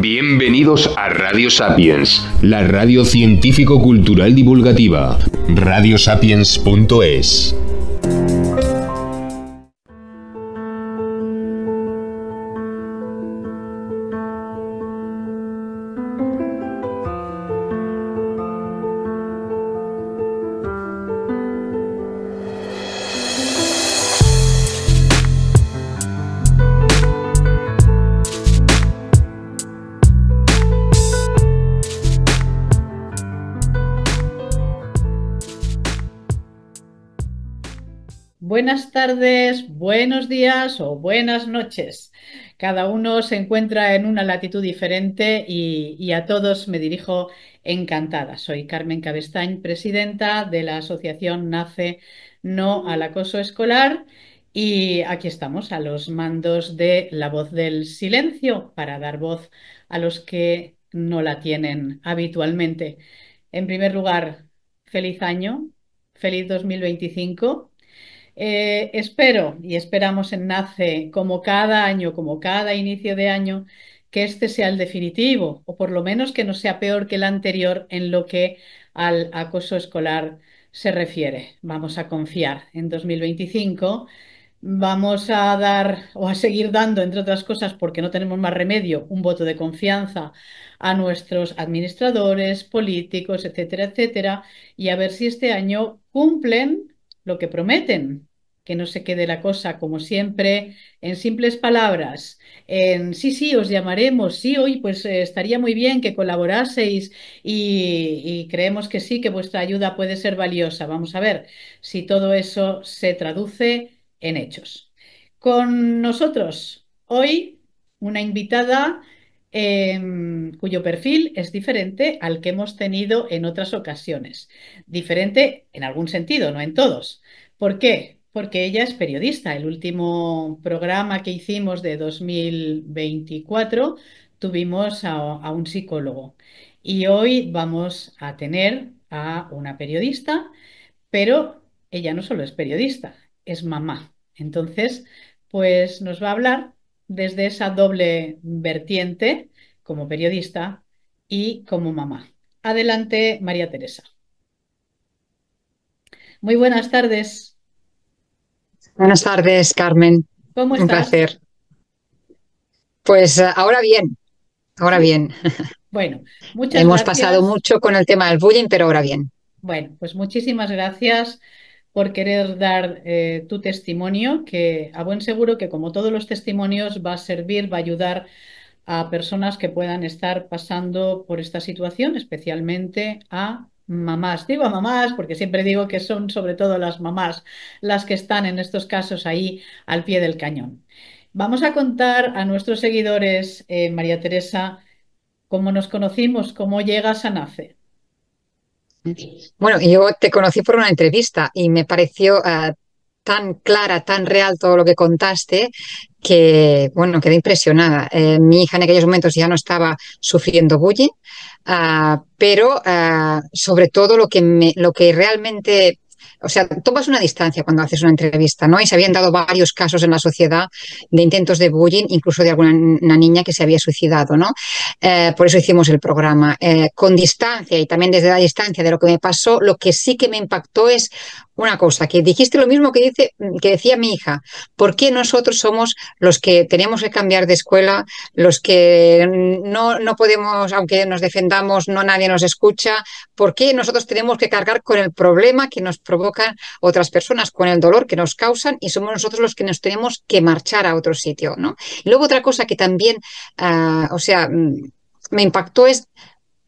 Bienvenidos a Radio Sapiens, la radio científico-cultural divulgativa. Radiosapiens.es. Buenas tardes, buenos días o buenas noches. Cada uno se encuentra en una latitud diferente y a todos me dirijo encantada. Soy Carmen Cabestañ, presidenta de la asociación NACE No al Acoso Escolar, y aquí estamos a los mandos de La Voz del Silencio para dar voz a los que no la tienen habitualmente. En primer lugar, feliz año, feliz 2025. Espero y esperamos en NACE, como cada año, como cada inicio de año, que este sea el definitivo, o por lo menos que no sea peor que el anterior en lo que al acoso escolar se refiere. Vamos a confiar en 2025. Vamos a dar o a seguir dando, entre otras cosas, porque no tenemos más remedio, un voto de confianza a nuestros administradores, políticos, etcétera, etcétera, y a ver si este año cumplen lo que prometen, que no se quede la cosa como siempre en simples palabras, en sí, sí, os llamaremos, sí, hoy pues estaría muy bien que colaboraseis y creemos que sí, que vuestra ayuda puede ser valiosa. Vamos a ver si todo eso se traduce en hechos. Con nosotros hoy una invitada cuyo perfil es diferente al que hemos tenido en otras ocasiones. Diferente en algún sentido, no en todos. ¿Por qué? Porque ella es periodista. El último programa que hicimos de 2024 tuvimos a un psicólogo. Y hoy vamos a tener a una periodista, pero ella no solo es periodista, es mamá. Entonces, pues nos va a hablar desde esa doble vertiente como periodista y como mamá. Adelante, María Teresa. Muy buenas tardes. Buenas tardes, Carmen. ¿Cómo Un estás? placer. Pues ahora bien, ahora Sí. bien. Bueno, muchas Hemos pasado gracias. mucho con el tema del bullying, pero ahora bien. Bueno, pues muchísimas gracias por querer dar tu testimonio, que a buen seguro que como todos los testimonios va a servir, va a ayudar a personas que puedan estar pasando por esta situación, especialmente a mamás. Digo a mamás porque siempre digo que son sobre todo las mamás las que están en estos casos ahí al pie del cañón. Vamos a contar a nuestros seguidores, María Teresa, cómo nos conocimos, cómo llegas a NACE. Bueno, yo te conocí por una entrevista y me pareció tan clara, tan real todo lo que contaste que, bueno, quedé impresionada. Mi hija en aquellos momentos ya no estaba sufriendo bullying, pero sobre todo lo que realmente, o sea, tomas una distancia cuando haces una entrevista, ¿no? Y se habían dado varios casos en la sociedad de intentos de bullying, incluso de alguna una niña que se había suicidado, ¿no? Por eso hicimos el programa. Con distancia y también desde la distancia de lo que me pasó, lo que sí que me impactó es una cosa, que dijiste lo mismo que decía mi hija. ¿Por qué nosotros somos los que tenemos que cambiar de escuela, los que no podemos, aunque nos defendamos, no nadie nos escucha? ¿Por qué nosotros tenemos que cargar con el problema que nos provocan otras personas, con el dolor que nos causan y somos nosotros los que nos tenemos que marchar a otro sitio, ¿no? Y luego otra cosa que también, o sea, me impactó es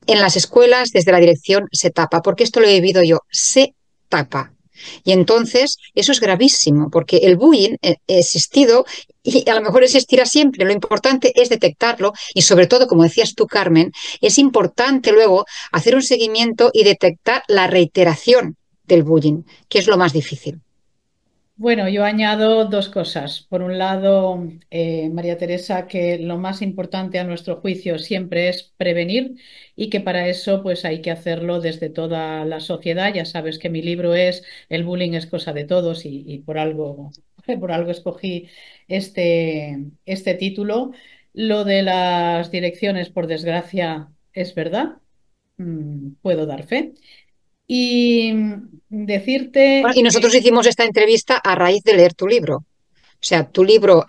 en las escuelas desde la dirección se tapa, porque esto lo he vivido yo, se tapa. Y entonces eso es gravísimo, porque el bullying ha existido y a lo mejor existirá siempre. Lo importante es detectarlo y sobre todo, como decías tú, Carmen, es importante luego hacer un seguimiento y detectar la reiteración del bullying, que es lo más difícil. Bueno, yo añado dos cosas. Por un lado, María Teresa, que lo más importante a nuestro juicio siempre es prevenir y que para eso pues hay que hacerlo desde toda la sociedad. Ya sabes que mi libro es El bullying es cosa de todos y por algo escogí este título. Lo de las direcciones, por desgracia, es verdad. Puedo dar fe. Y Bueno, decirte y nosotros que hicimos esta entrevista a raíz de leer tu libro. O sea, tu libro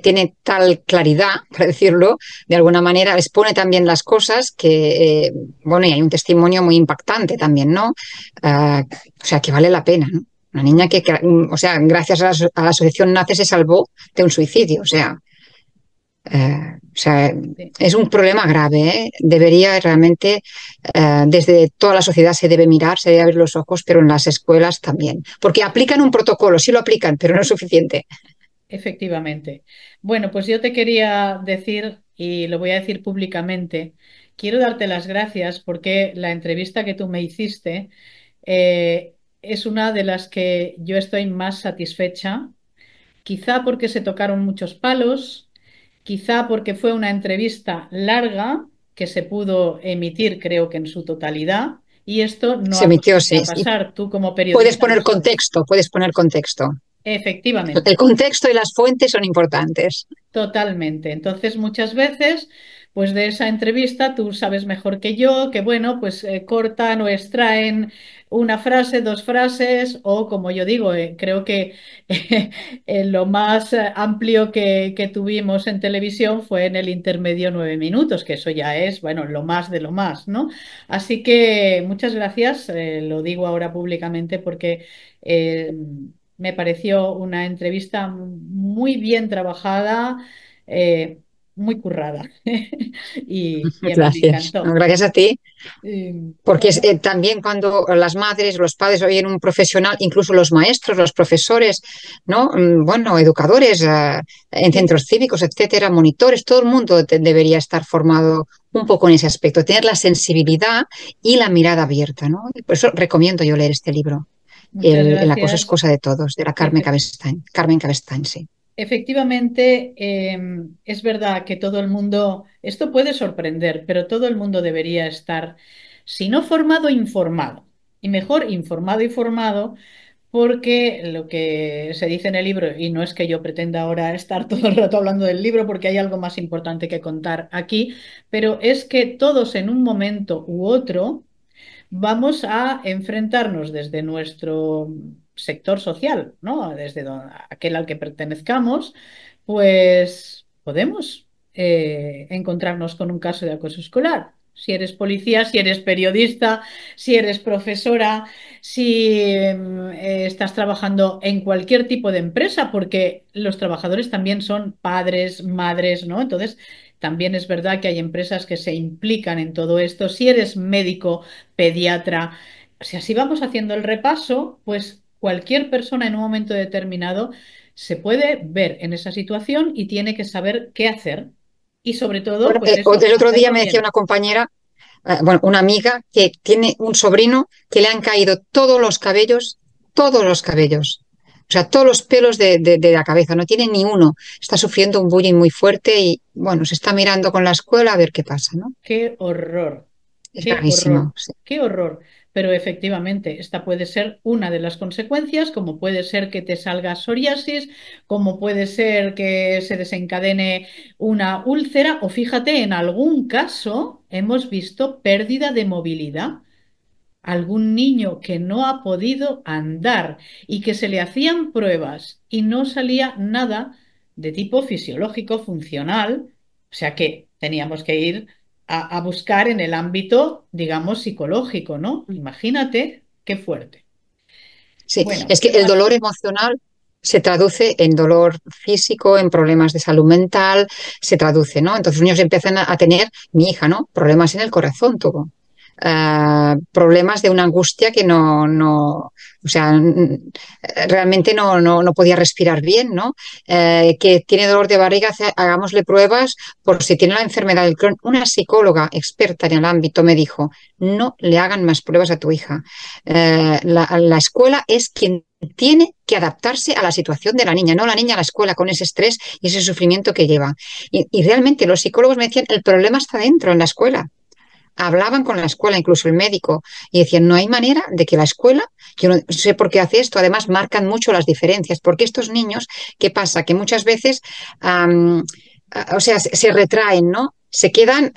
tiene tal claridad, para decirlo, de alguna manera expone también las cosas que, bueno, y hay un testimonio muy impactante también, ¿no? O sea, que vale la pena, ¿no? Una niña o sea, gracias a la asociación NACE se salvó de un suicidio, o sea, sí, es un problema grave, ¿eh? Debería realmente, desde toda la sociedad se debe mirar, se debe abrir los ojos, pero en las escuelas también, porque aplican un protocolo, sí lo aplican, pero no es suficiente. efectivamente. Bueno, pues yo te quería decir, y lo voy a decir públicamente, quiero darte las gracias porque la entrevista que tú me hiciste es una de las que yo estoy más satisfecha, quizá porque se tocaron muchos palos, quizá porque fue una entrevista larga que se pudo emitir, creo que en su totalidad, y esto no Se emitió, acostumbra sí. a Y pasar. Tú como periodista lo sabes. puedes poner contexto. El Efectivamente. contexto y las fuentes son importantes. Totalmente. Entonces, muchas veces, pues de esa entrevista, tú sabes mejor que yo que, bueno, pues cortan o extraen una frase, dos frases, o como yo digo, creo que lo más amplio que tuvimos en televisión fue en el intermedio 9 minutos, que eso ya es, bueno, lo más de lo más, ¿no? Así que muchas gracias, lo digo ahora públicamente porque eh, me pareció una entrevista muy bien trabajada, eh, muy currada y a mí me Gracias. No, encantó. gracias a ti, porque Bueno, también cuando las madres, los padres oyen un profesional, incluso los maestros, los profesores, ¿no? Bueno, educadores, en sí, centros cívicos, etcétera, monitores, todo el mundo debería estar formado un poco en ese aspecto, tener la sensibilidad y la mirada abierta, ¿no? Y por eso recomiendo yo leer este libro. muchas El acoso es gracias. cosa de todos, de la Efe- Carmen Cabestain, sí. Efectivamente, es verdad que todo el mundo, esto puede sorprender, pero todo el mundo debería estar, si no formado, informado. Y mejor informado y formado, porque lo que se dice en el libro, y no es que yo pretenda ahora estar todo el rato hablando del libro, porque hay algo más importante que contar aquí, pero es que todos en un momento u otro vamos a enfrentarnos desde nuestro sector social, ¿no? Desde aquel al que pertenezcamos, pues podemos encontrarnos con un caso de acoso escolar. Si eres policía, si eres periodista, si eres profesora, si estás trabajando en cualquier tipo de empresa, porque los trabajadores también son padres, madres, ¿no? Entonces, también es verdad que hay empresas que se implican en todo esto. Si eres médico, pediatra, o sea, si vamos haciendo el repaso, pues cualquier persona en un momento determinado se puede ver en esa situación y tiene que saber qué hacer. Y sobre todo, Bueno, pues eso, el otro día hacerlo me decía bien. una compañera, bueno, una amiga que tiene un sobrino que le han caído todos los cabellos, o sea, todos los pelos de la cabeza, no tiene ni uno, está sufriendo un bullying muy fuerte y, bueno, se está mirando con la escuela a ver qué pasa, ¿no? Qué horror, Es qué horror, gravísimo, sí. qué horror. Pero efectivamente, esta puede ser una de las consecuencias, como puede ser que te salga psoriasis, como puede ser que se desencadene una úlcera, o fíjate, en algún caso hemos visto pérdida de movilidad. Algún niño que no ha podido andar y que se le hacían pruebas y no salía nada de tipo fisiológico, funcional, o sea que teníamos que ir a buscar en el ámbito, digamos, psicológico, ¿no? Imagínate qué fuerte. Sí, Bueno, es que el dolor emocional se traduce en dolor físico, en problemas de salud mental, se traduce, ¿no? Entonces los niños empiezan a tener, mi hija, ¿no? Problemas en el corazón tuvo. Problemas de una angustia que o sea, realmente no podía respirar bien, ¿no? Que tiene dolor de barriga, hagámosle pruebas por si tiene la enfermedad del Crohn. Una psicóloga experta en el ámbito me dijo, no le hagan más pruebas a tu hija. La escuela es quien tiene que adaptarse a la situación de la niña, no la niña a la escuela con ese estrés y ese sufrimiento que lleva. Y realmente los psicólogos me decían, el problema está dentro, en la escuela. Hablaban con la escuela, incluso el médico, y decían, no hay manera de que la escuela, yo no sé por qué hace esto, además marcan mucho las diferencias, porque estos niños, ¿qué pasa? Que muchas veces o sea, se retraen, ¿no? Se quedan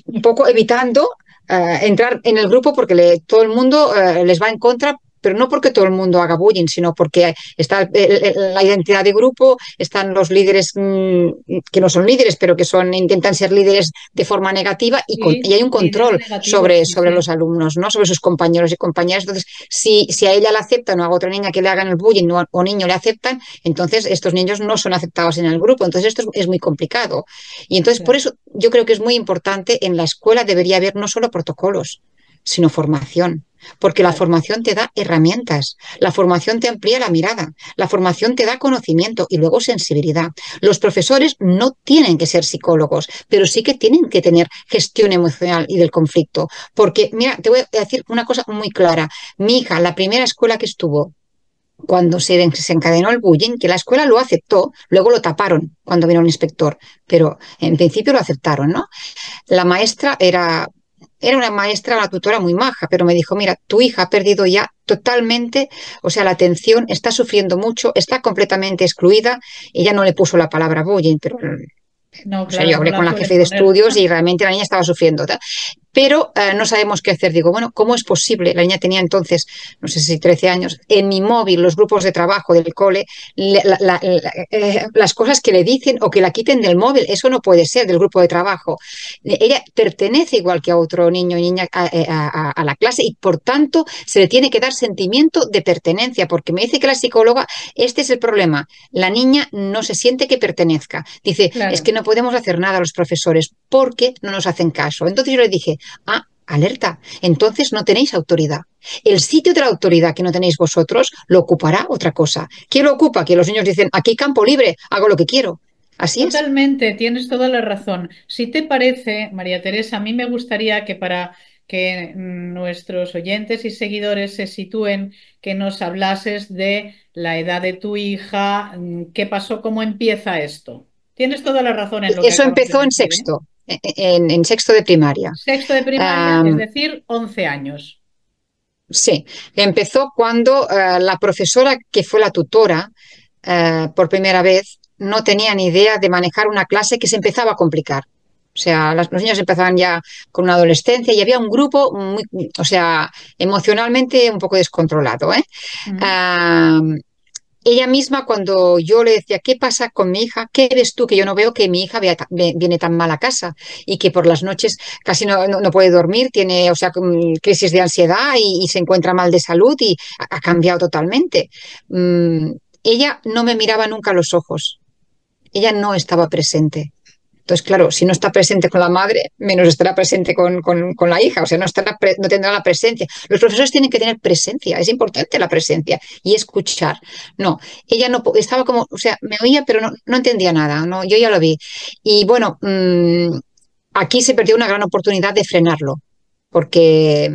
un poco evitando entrar en el grupo porque todo el mundo les va en contra, pero no porque todo el mundo haga bullying, sino porque está la identidad de grupo, están los líderes que no son líderes, pero que intentan ser líderes de forma negativa y Sí, hay un líderes control negativos, sí, sobre sí. los alumnos, ¿no? Sobre sus compañeros y compañeras. Entonces, si a ella la aceptan o a otra niña que le hagan el bullying o niño le aceptan, entonces estos niños no son aceptados en el grupo. Entonces, esto es muy complicado. Y entonces, por Claro, eso yo creo que es muy importante en la escuela debería haber no solo protocolos, sino formación. Porque la claro. formación te da herramientas, la formación te amplía la mirada, la formación te da conocimiento y luego sensibilidad. Los profesores no tienen que ser psicólogos, pero sí que tienen que tener gestión emocional y del conflicto. Porque, mira, te voy a decir una cosa muy clara. Mi hija, la primera escuela que estuvo, cuando se encadenó el bullying, que la escuela lo aceptó, luego lo taparon cuando vino el inspector, pero en principio lo aceptaron, ¿no? La maestra era una maestra, una tutora muy maja, pero me dijo, mira, tu hija ha perdido ya totalmente, o sea, la atención, está sufriendo mucho, está completamente excluida. Ella no le puso la palabra bullying, pero No, o sea, yo claro, no hablé la con la jefe suelen de poner. estudios y realmente la niña estaba sufriendo. ¿Tal? Pero no sabemos qué hacer. Digo, bueno, ¿cómo es posible? La niña tenía entonces, no sé si 13 años, en mi móvil, los grupos de trabajo del cole, las cosas que le dicen o que la quiten del móvil, eso no puede ser del grupo de trabajo. Ella pertenece igual que a otro niño o niña a la clase y por tanto se le tiene que dar sentimiento de pertenencia, porque me dice que la psicóloga, este es el problema, la niña no se siente que pertenezca. Dice, es que Claro, no podemos hacer nada a los profesores porque no nos hacen caso. Entonces yo le dije, ah, alerta, entonces no tenéis autoridad. El sitio de la autoridad que no tenéis vosotros lo ocupará otra cosa. ¿Quién lo ocupa? Que los niños dicen, aquí campo libre, hago lo que quiero. Así es. totalmente, tienes toda la razón. Si te parece, María Teresa, a mí me gustaría que para que nuestros oyentes y seguidores se sitúen, que nos hablases de la edad de tu hija, qué pasó, cómo empieza esto. Tienes toda la razón en lo que Eso acabas de empezó en decir, ¿eh? sexto, en sexto de primaria. Sexto de primaria, es Um, decir, 11 años. sí, empezó cuando la profesora que fue la tutora por primera vez no tenía ni idea de manejar una clase que se empezaba a complicar. O sea, los niños empezaban ya con una adolescencia y había un grupo muy, o sea, emocionalmente un poco descontrolado, ¿eh? Mm. Ah, ella misma, cuando yo le decía, ¿qué pasa con mi hija? ¿Qué ves tú que yo no veo que mi hija viene tan mal a casa y que por las noches casi no puede dormir, tiene, o sea, crisis de ansiedad y se encuentra mal de salud y ha cambiado totalmente? Ella no me miraba nunca a los ojos, ella no estaba presente. Entonces, claro, si no está presente con la madre, menos estará presente con la hija, o sea, no tendrá la presencia. Los profesores tienen que tener presencia, es importante la presencia y escuchar. No, ella no estaba como, o sea, me oía, pero no entendía nada, no, yo ya lo vi. Y bueno, aquí se perdió una gran oportunidad de frenarlo, porque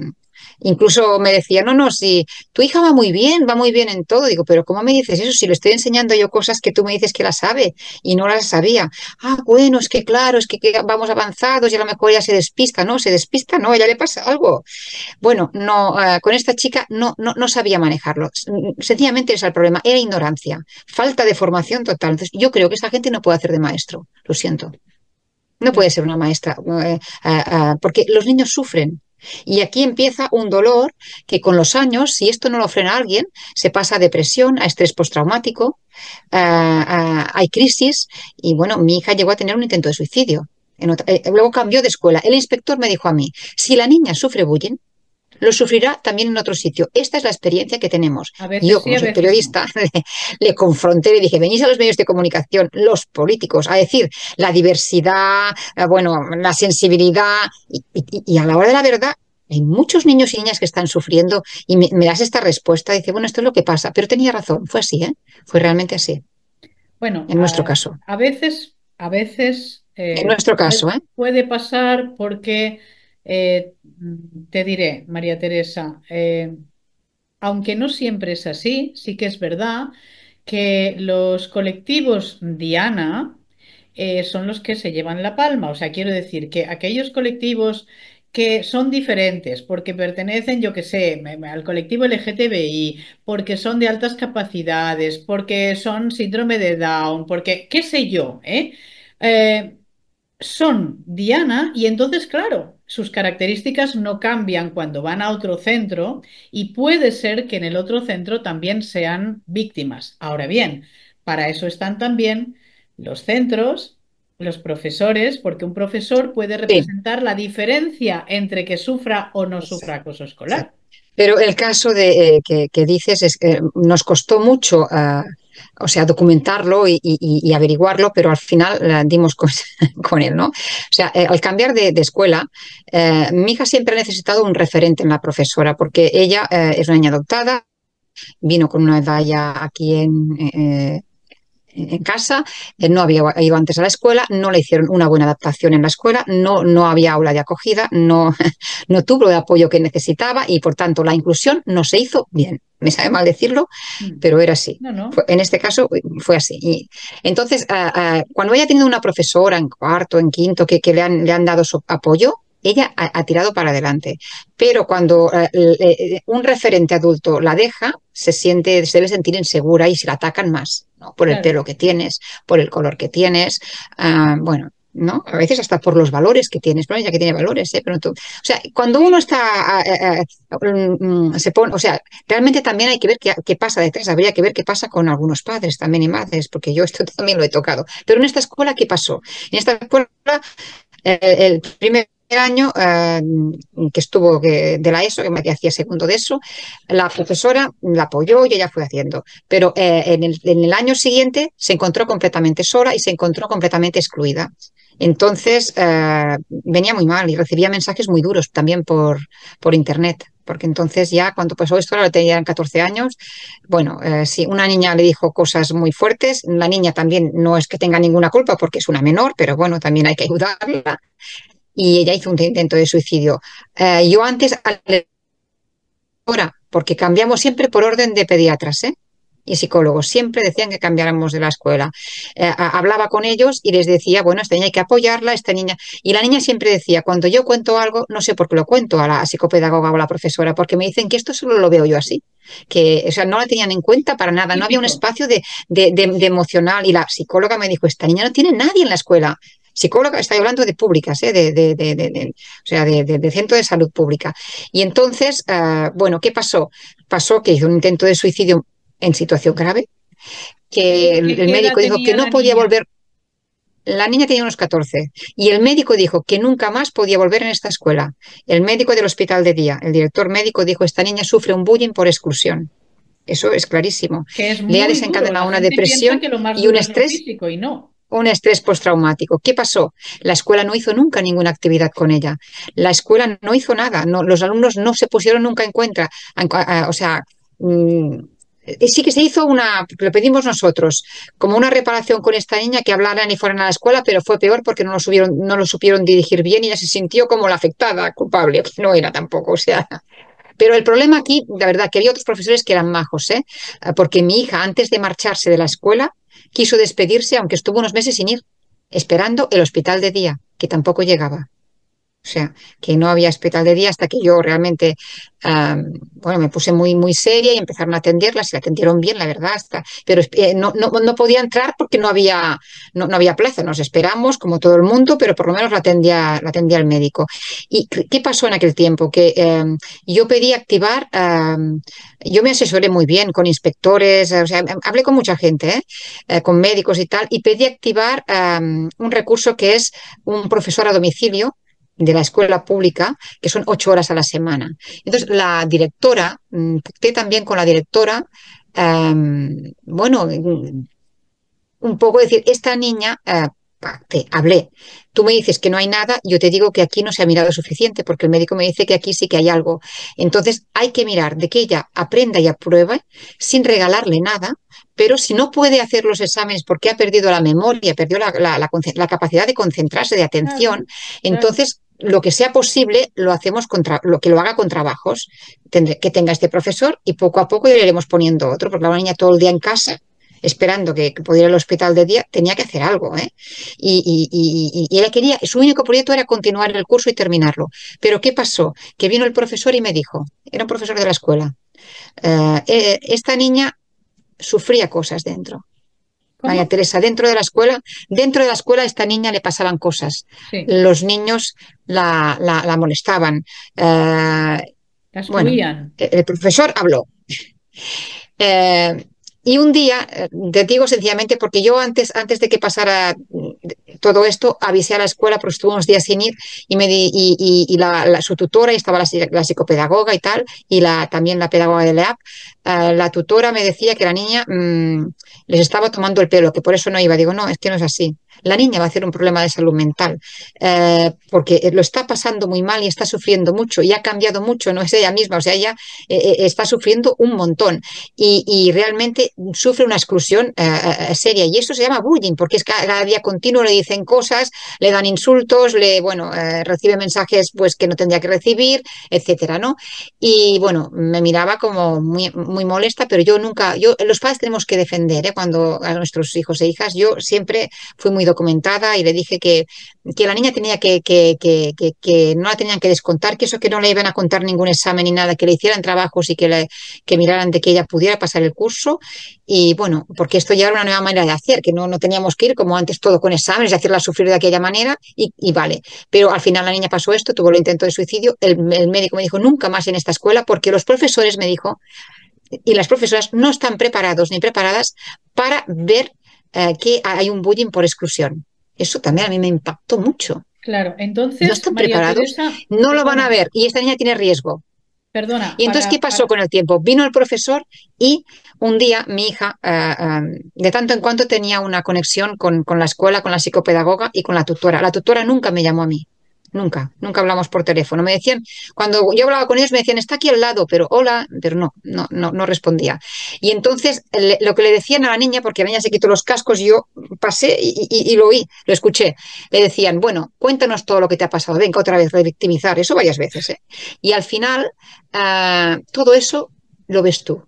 incluso me decía, no, no, si tu hija va muy bien en todo. Digo, pero ¿cómo me dices eso? Si le estoy enseñando yo cosas que tú me dices que las sabe y no las sabía. Ah, bueno, es que claro, es que vamos avanzados y a lo mejor ella se despista. No, se despista, no, ella le pasa algo. Bueno, no, con esta chica no sabía manejarlo. Sencillamente ese es el problema, era ignorancia, falta de formación total. Entonces, yo creo que esta gente no puede hacer de maestro, lo siento. No puede ser una maestra, porque los niños sufren. Y aquí empieza un dolor que con los años, si esto no lo frena alguien, se pasa a depresión, a estrés postraumático, hay crisis. Y bueno, mi hija llegó a tener un intento de suicidio. Luego cambió de escuela. El inspector me dijo a mí, si la niña sufre bullying, lo sufrirá también en otro sitio. Esta es la experiencia que tenemos. A Y yo, veces sí, como a soy veces no. periodista, le confronté, le dije, venís a los medios de comunicación, los políticos, a decir la diversidad, bueno, la sensibilidad, y a la hora de la verdad, hay muchos niños y niñas que están sufriendo y me das esta respuesta, dice, bueno, esto es lo que pasa, pero tenía razón, fue así, ¿eh? Fue realmente así, Bueno, en nuestro caso. a veces En nuestro caso, ¿eh? puede pasar porque, te diré, María Teresa, aunque no siempre es así, sí que es verdad que los colectivos Diana son los que se llevan la palma. O sea, quiero decir que aquellos colectivos que son diferentes porque pertenecen, yo qué sé, al colectivo LGTBI, porque son de altas capacidades, porque son síndrome de Down, porque qué sé yo, ¿eh? Eh, Son Diana y entonces, claro, sus características no cambian cuando van a otro centro y puede ser que en el otro centro también sean víctimas. Ahora bien, para eso están también los centros, los profesores, porque un profesor puede Sí. representar la diferencia entre que sufra o no sufra acoso Sí. escolar. Pero el caso de, que dices es que nos costó mucho, o sea, documentarlo y averiguarlo, pero al final dimos con él, ¿no? O sea, al cambiar de escuela, mi hija siempre ha necesitado un referente en la profesora, porque ella es una niña adoptada, vino con una edad ya aquí en casa, no había ido antes a la escuela, no le hicieron una buena adaptación en la escuela, no había aula de acogida, no tuvo el apoyo que necesitaba y por tanto la inclusión no se hizo bien. Me sabe mal decirlo, Mm. pero era así. No, no, En este caso fue así. Y entonces, cuando ella ha tenido una profesora en cuarto, en quinto, que le han dado su apoyo, ella ha tirado para adelante. Pero cuando un referente adulto la deja, se debe sentir insegura y se la atacan más, ¿no? Por el claro. pelo que tienes, por el color que tienes, bueno, ¿no? A veces hasta por los valores que tienes, bueno, ya que tiene valores, ¿eh? Pero tú, o sea, cuando uno está, se pone, o sea, realmente también hay que ver qué pasa detrás, habría que ver qué pasa con algunos padres también y madres, porque yo esto también lo he tocado. Pero en esta escuela, ¿qué pasó? En esta escuela el primer año que estuvo de la ESO, que hacía segundo de ESO, la profesora la apoyó y ella fue haciendo. Pero en el año siguiente se encontró completamente sola y se encontró completamente excluida. Entonces venía muy mal y recibía mensajes muy duros también por internet. Porque entonces ya cuando pasó esto, ahora tenían 14 años, bueno, sí, una niña le dijo cosas muy fuertes, la niña también no es que tenga ninguna culpa porque es una menor, pero bueno, también hay que ayudarla y ella hizo un intento de suicidio. Yo antes, ahora, porque cambiamos siempre por orden de pediatras, ¿eh? Y psicólogos siempre decían que cambiáramos de la escuela. Hablaba con ellos y les decía, bueno, esta niña hay que apoyarla, esta niña. Y la niña siempre decía, cuando yo cuento algo, no sé por qué lo cuento a la psicopedagoga o a la profesora, porque me dicen que esto solo lo veo yo así. Que, o sea, no la tenían en cuenta para nada, no había un Típico. espacio de emocional. Y la psicóloga me dijo, esta niña no tiene nadie en la escuela. Psicóloga, estoy hablando de públicas, o sea, de centro de salud pública. Y entonces, bueno, ¿qué pasó? Pasó que hizo un intento de suicidio en situación grave, que el ¿Qué edad médico dijo que tenía no la podía niña? volver. La niña tenía unos 14 y el médico dijo que nunca más podía volver en esta escuela. El médico del hospital de día, el director médico, dijo, esta niña sufre un bullying por exclusión. Eso es clarísimo. Que es Le ha muy duro. La desencadenado una gente piensa depresión que lo más y duro es lo físico y no. un estrés postraumático. ¿Qué pasó? La escuela no hizo nunca ninguna actividad con ella. La escuela no hizo nada. No, los alumnos no se pusieron nunca en cuenta. O sea, sí que se hizo lo pedimos nosotros, como una reparación con esta niña que hablaran y fueran a la escuela, pero fue peor porque no lo supieron dirigir bien y ella se sintió como la afectada, culpable, que no era tampoco. O sea, pero el problema aquí, la verdad, que había otros profesores que eran majos, ¿eh? Porque mi hija, antes de marcharse de la escuela, quiso despedirse, aunque estuvo unos meses sin ir, esperando el hospital de día, que tampoco llegaba. O sea, que no había hospital de día hasta que yo realmente, bueno, me puse muy, muy seria y empezaron a atenderla, se la atendieron bien, la verdad, pero no podía entrar porque no había plaza. Nos esperamos, como todo el mundo, pero por lo menos la atendía el médico. ¿Y qué pasó en aquel tiempo? Que yo pedí activar, yo me asesoré muy bien con inspectores, o sea, hablé con mucha gente, con médicos y tal, y pedí activar un recurso que es un profesor a domicilio de la escuela pública, que son 8 horas a la semana. Entonces, la directora, pacté también con la directora, bueno, un poco decir, esta niña, pacté, hablé, tú me dices que no hay nada, yo te digo que aquí no se ha mirado suficiente, porque el médico me dice que aquí sí que hay algo. Entonces, hay que mirar de que ella aprenda y apruebe sin regalarle nada, pero si no puede hacer los exámenes porque ha perdido la memoria, perdió la capacidad de concentrarse, de Claro, atención, claro. entonces lo que sea posible lo hacemos lo que lo haga con trabajos. Que tenga este profesor y poco a poco le iremos poniendo otro, porque la niña todo el día en casa esperando que pudiera ir al hospital de día, tenía que hacer algo, ¿eh? Y ella quería, su único proyecto era continuar el curso y terminarlo. Pero ¿qué pasó? Que vino el profesor y me dijo, era un profesor de la escuela, esta niña sufría cosas dentro. María ¿Cómo? Teresa, dentro de la escuela a esta niña le pasaban cosas. Sí, Los niños la molestaban. la Bueno, excluían. el profesor habló. Eh, y un día, te digo sencillamente, porque yo antes de que pasara todo esto, avisé a la escuela, pero estuve unos días sin ir, y su tutora, y estaba la psicopedagoga y tal, también la pedagoga de LEAP, la tutora me decía que la niña les estaba tomando el pelo, que por eso no iba. Digo, no, es que no es así. La niña va a hacer un problema de salud mental, porque lo está pasando muy mal y está sufriendo mucho, y ha cambiado mucho, no es ella misma, o sea, ella está sufriendo un montón y realmente sufre una exclusión seria. Y eso se llama bullying, porque es cada día continuo, le dicen cosas, le dan insultos, recibe mensajes pues que no tendría que recibir, etcétera, ¿no? Y bueno, me miraba como muy, muy molesta, pero los padres tenemos que defender, ¿eh? Cuando a nuestros hijos e hijas, yo siempre fui muy documentada y le dije que la niña tenía que no la tenían que descontar, que eso que no le iban a contar ningún examen ni nada, que le hicieran trabajos y que miraran de que ella pudiera pasar el curso. Y bueno, porque esto ya era una nueva manera de hacer, que no teníamos que ir como antes todo con exámenes y hacerla sufrir de aquella manera y vale. Pero al final la niña pasó esto, tuvo el intento de suicidio, el médico me dijo nunca más en esta escuela porque los profesores, me dijo, y las profesoras no están preparados ni preparadas para ver que hay un bullying por exclusión. Eso también a mí me impactó mucho. Claro, No entonces, están María preparados, Teresa, no lo van a perdona, ver y esta niña tiene riesgo. perdona, Y entonces, ¿qué pasó con el tiempo? Vino el profesor y un día mi hija, de tanto en cuanto, tenía una conexión con la escuela, con la psicopedagoga y con la tutora. La tutora nunca me llamó a mí. Nunca, nunca hablamos por teléfono. Me decían, cuando yo hablaba con ellos, me decían, está aquí al lado, pero hola, pero no respondía. Y entonces lo que le decían a la niña, porque la niña se quitó los cascos, yo pasé y lo oí, lo escuché. Le decían, bueno, cuéntanos todo lo que te ha pasado, venga otra vez, revictimizar, eso varias veces, ¿eh? Y al final, todo eso lo ves tú.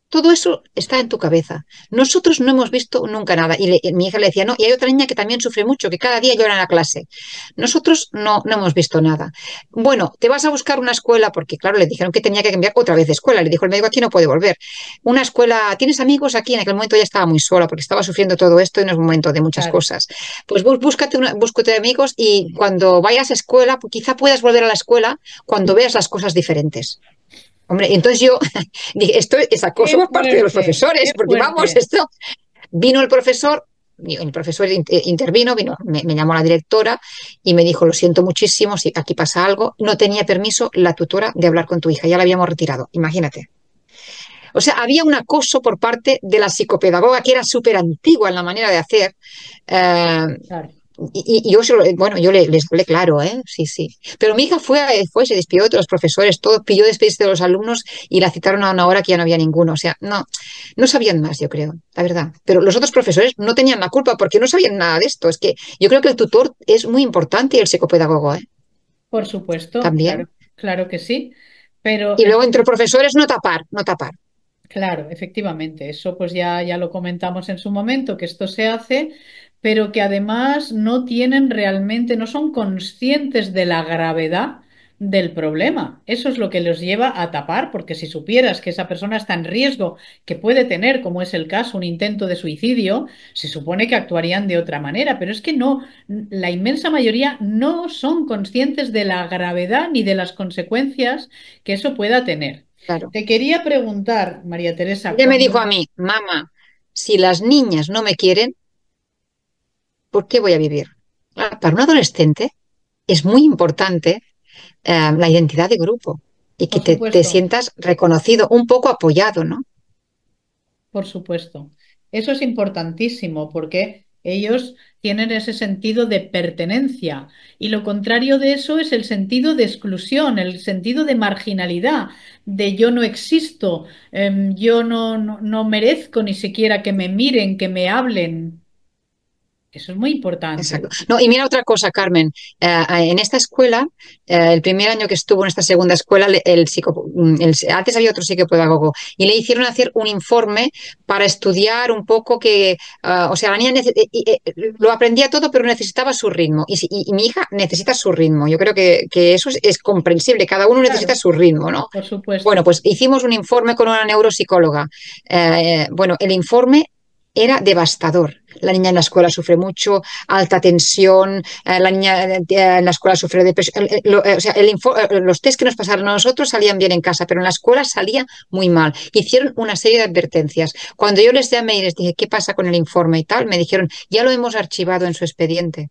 Todo eso está en tu cabeza. Nosotros no hemos visto nunca nada. Mi hija le decía, no, y hay otra niña que también sufre mucho, que cada día llora en la clase. Nosotros no hemos visto nada. Bueno, te vas a buscar una escuela, porque claro, le dijeron que tenía que cambiar otra vez de escuela. Le dijo el médico, aquí no puede volver. Una escuela, ¿tienes amigos aquí? En aquel momento ya estaba muy sola, porque estaba sufriendo todo esto y no es momento de muchas claro, cosas. Pues búscate amigos y cuando vayas a escuela, pues quizá puedas volver a la escuela cuando veas las cosas diferentes. Hombre, y entonces yo dije, esto es acoso por parte de los qué profesores, porque vamos, fuerte. esto. Vino el profesor intervino, me llamó la directora y me dijo, lo siento muchísimo, si aquí pasa algo. No tenía permiso la tutora de hablar con tu hija, ya la habíamos retirado, imagínate. O sea, había un acoso por parte de la psicopedagoga que era súper antigua en la manera de hacer. eh, Claro. y yo, bueno, yo les hablé claro, ¿eh? Sí, sí. Pero mi hija se despidió de los profesores, todo, pidió despedirse de los alumnos y la citaron a una hora que ya no había ninguno. O sea, no sabían más, yo creo, la verdad. Pero los otros profesores no tenían la culpa porque no sabían nada de esto. Es que yo creo que el tutor es muy importante y el psicopedagogo, ¿eh? Por supuesto, claro, También. claro que sí, pero Y luego entre profesores no tapar, no tapar. claro, efectivamente, eso pues ya lo comentamos en su momento, que esto se hace, pero que además no tienen realmente, no son conscientes de la gravedad del problema. Eso es lo que los lleva a tapar, porque si supieras que esa persona está en riesgo, que puede tener, como es el caso, un intento de suicidio, se supone que actuarían de otra manera, pero es que no, la inmensa mayoría no son conscientes de la gravedad ni de las consecuencias que eso pueda tener. Claro. Te quería preguntar, María Teresa, Ella me cuando... dijo a mí, mamá, si las niñas no me quieren, ¿por qué voy a vivir? Claro, para un adolescente es muy importante la identidad de grupo y que Por te supuesto, sientas reconocido, un poco apoyado, ¿no? por supuesto. Eso es importantísimo porque ellos tienen ese sentido de pertenencia y lo contrario de eso es el sentido de exclusión, el sentido de marginalidad, de yo no existo, yo no merezco ni siquiera que me miren, que me hablen. Eso es muy importante. Exacto. No, y mira otra cosa, Carmen. En esta escuela, el primer año que estuvo en esta segunda escuela, antes había otro psicopedagogo y le hicieron hacer un informe para estudiar un poco o sea, la niña lo aprendía todo, pero necesitaba su ritmo. Y mi hija necesita su ritmo. Yo creo que eso es comprensible. Cada uno necesita Claro, su ritmo, ¿no? por Bueno, supuesto. pues hicimos un informe con una neuropsicóloga. Bueno, el informe era devastador. La niña en la escuela sufre mucho, alta tensión, la niña en la escuela sufre depresión. O sea, los test que nos pasaron a nosotros salían bien en casa, pero en la escuela salía muy mal. Hicieron una serie de advertencias. Cuando yo les llamé y les dije, ¿qué pasa con el informe y tal? Me dijeron, ya lo hemos archivado en su expediente.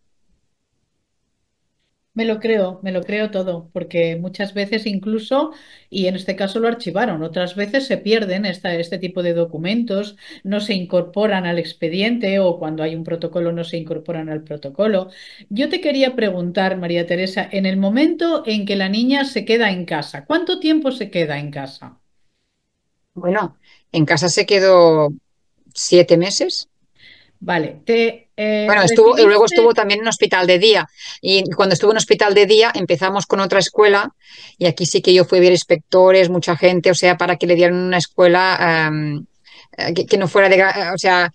Me lo creo todo, porque muchas veces incluso, y en este caso lo archivaron, otras veces se pierden este tipo de documentos, no se incorporan al expediente o cuando hay un protocolo no se incorporan al protocolo. Yo te quería preguntar, María Teresa, en el momento en que la niña se queda en casa, ¿cuánto tiempo se queda en casa? Bueno, en casa se quedó 7 meses. Vale, Bueno, luego estuvo recibiste, también en hospital de día. Y cuando estuvo en hospital de día empezamos con otra escuela y aquí sí que yo fui a ver inspectores, mucha gente, o sea, para que le dieran una escuela que no fuera o sea,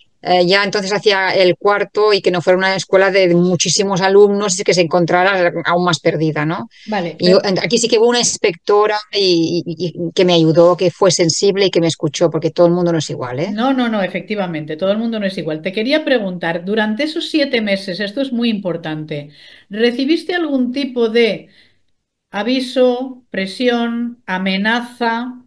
ya entonces hacía el cuarto y que no fuera una escuela de muchísimos alumnos y que se encontrara aún más perdida, ¿no? vale, Y aquí sí que hubo una inspectora y que me ayudó, que fue sensible y que me escuchó, porque todo el mundo no es igual, ¿eh? no, no, no, efectivamente, todo el mundo no es igual. Te quería preguntar, durante esos 7 meses, esto es muy importante, ¿recibiste algún tipo de aviso, presión, amenaza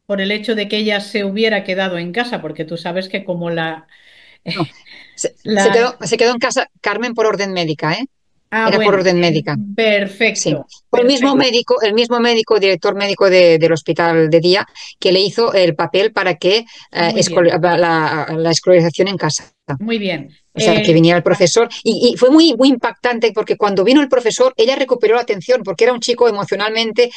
por el hecho de que ella se hubiera quedado en casa? Porque tú sabes que como No, se la... quedó en casa Carmen por orden médica, ¿eh? Ah, Era por bueno, orden médica. Sí. perfecto, Fue perfecto, el mismo médico, director médico del hospital de día, que le hizo el papel para que muy bien, la escolarización en casa. muy bien. O sea, que viniera el profesor. Y fue muy impactante porque cuando vino el profesor, ella recuperó la atención porque era un chico emocionalmente,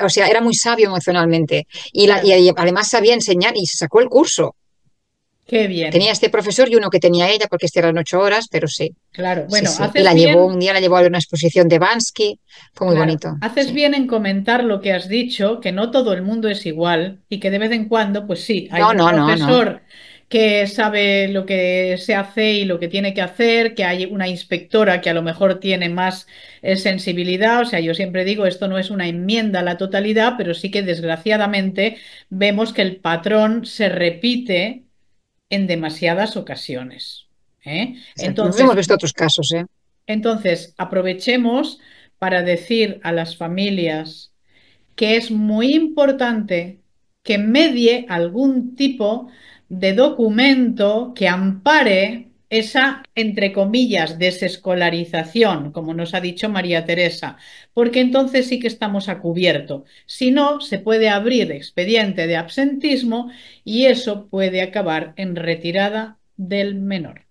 o sea, era muy sabio emocionalmente. Claro, Y además sabía enseñar y se sacó el curso. qué bien. Tenía este profesor y uno que tenía ella, porque este eran 8 horas, pero sí, Claro, sí, bueno, sí. Y haces bien. un día la llevó a ver una exposición de Bansky, fue muy Claro, bonito, haces sí. bien en comentar lo que has dicho, que no todo el mundo es igual y que de vez en cuando, pues sí, hay No, un no, no, no. profesor que sabe lo que se hace y lo que tiene que hacer, que hay una inspectora que a lo mejor tiene más sensibilidad. O sea, yo siempre digo, esto no es una enmienda a la totalidad, pero sí que desgraciadamente vemos que el patrón se repite en demasiadas ocasiones. ¿Eh? Exacto. Nosotros hemos Entonces, visto otros casos, ¿eh? aprovechemos para decir a las familias que es muy importante que medie algún tipo de documento que ampare esa, entre comillas, desescolarización, como nos ha dicho María Teresa, porque entonces sí que estamos a cubierto. Si no, se puede abrir expediente de absentismo y eso puede acabar en retirada del menor.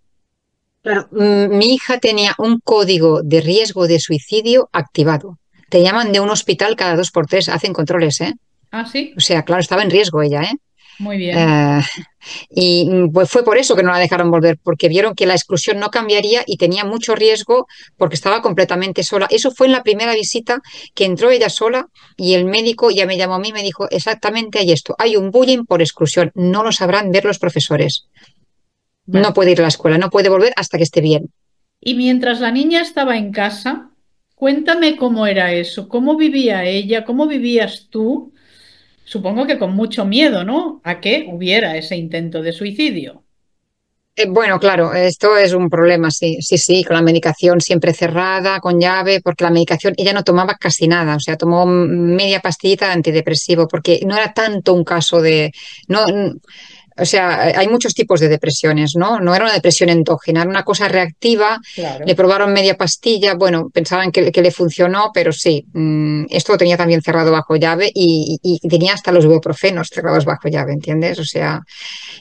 Claro, mi hija tenía un código de riesgo de suicidio activado. Te llaman de un hospital cada 2 por 3, hacen controles, ¿eh? ¿Ah, O sí? sea, claro, estaba en riesgo ella, ¿eh? Muy bien. Eh, pues fue por eso que no la dejaron volver, porque vieron que la exclusión no cambiaría y tenía mucho riesgo porque estaba completamente sola. Eso fue en la primera visita que entró ella sola y el médico ya me llamó a mí y me dijo, exactamente hay esto, hay un bullying por exclusión, no lo sabrán ver los profesores. No Vale. puede ir a la escuela, no puede volver hasta que esté bien. Y mientras la niña estaba en casa, cuéntame cómo era eso, cómo vivía ella, cómo vivías tú. Supongo que con mucho miedo, ¿no? A que hubiera ese intento de suicidio. Bueno, claro, esto es un problema, sí, sí, sí, con la medicación siempre cerrada, con llave, porque la medicación ella no tomaba casi nada, o sea, tomó media pastillita de antidepresivo, porque no era tanto un caso no, o sea, hay muchos tipos de depresiones, ¿no? No era una depresión endógena, era una cosa reactiva. Le Claro. probaron media pastilla, bueno, pensaban que le funcionó, pero sí, esto lo tenía también cerrado bajo llave y tenía hasta los ibuprofenos cerrados bajo llave, ¿entiendes? O sea,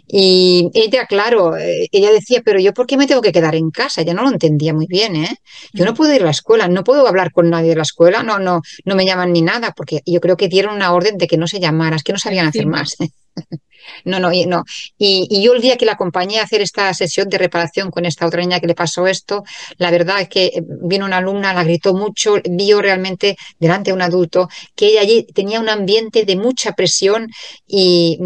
y ella, claro, ella decía, pero yo, ¿por qué me tengo que quedar en casa? Ya no lo entendía muy bien, ¿eh? Yo no Mm. puedo ir a la escuela, no puedo hablar con nadie de la escuela, no me llaman ni nada, porque yo creo que dieron una orden de que no se llamara, es que no sabían hacer Encima. más. No, no, no. Y yo el día que la acompañé a hacer esta sesión de reparación con esta otra niña que le pasó esto, la verdad es que vino una alumna, la gritó mucho, vio realmente delante de un adulto que ella allí tenía un ambiente de mucha presión y,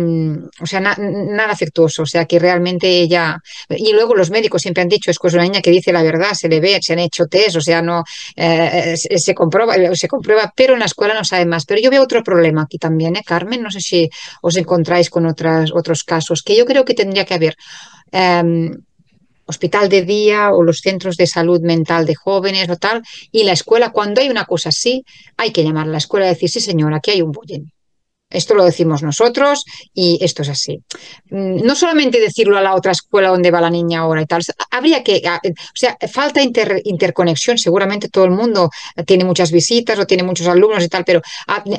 o sea, nada afectuoso, o sea, que realmente ella... Y luego los médicos siempre han dicho, es que es una niña que dice la verdad, se le ve, se han hecho test, o sea, no, se comprueba, pero en la escuela no sabe más. Pero yo veo otro problema aquí también, ¿eh, Carmen? No sé si os encontráis con otros casos, que yo creo que tendría que haber eh, hospital de día o los centros de salud mental de jóvenes o tal, y la escuela, cuando hay una cosa así, hay que llamar a la escuela y decir, sí señora, aquí hay un bullying. Esto lo decimos nosotros y esto es así. No solamente decirlo a la otra escuela donde va la niña ahora y tal, habría que, o sea, falta interconexión, seguramente todo el mundo tiene muchas visitas o tiene muchos alumnos y tal, pero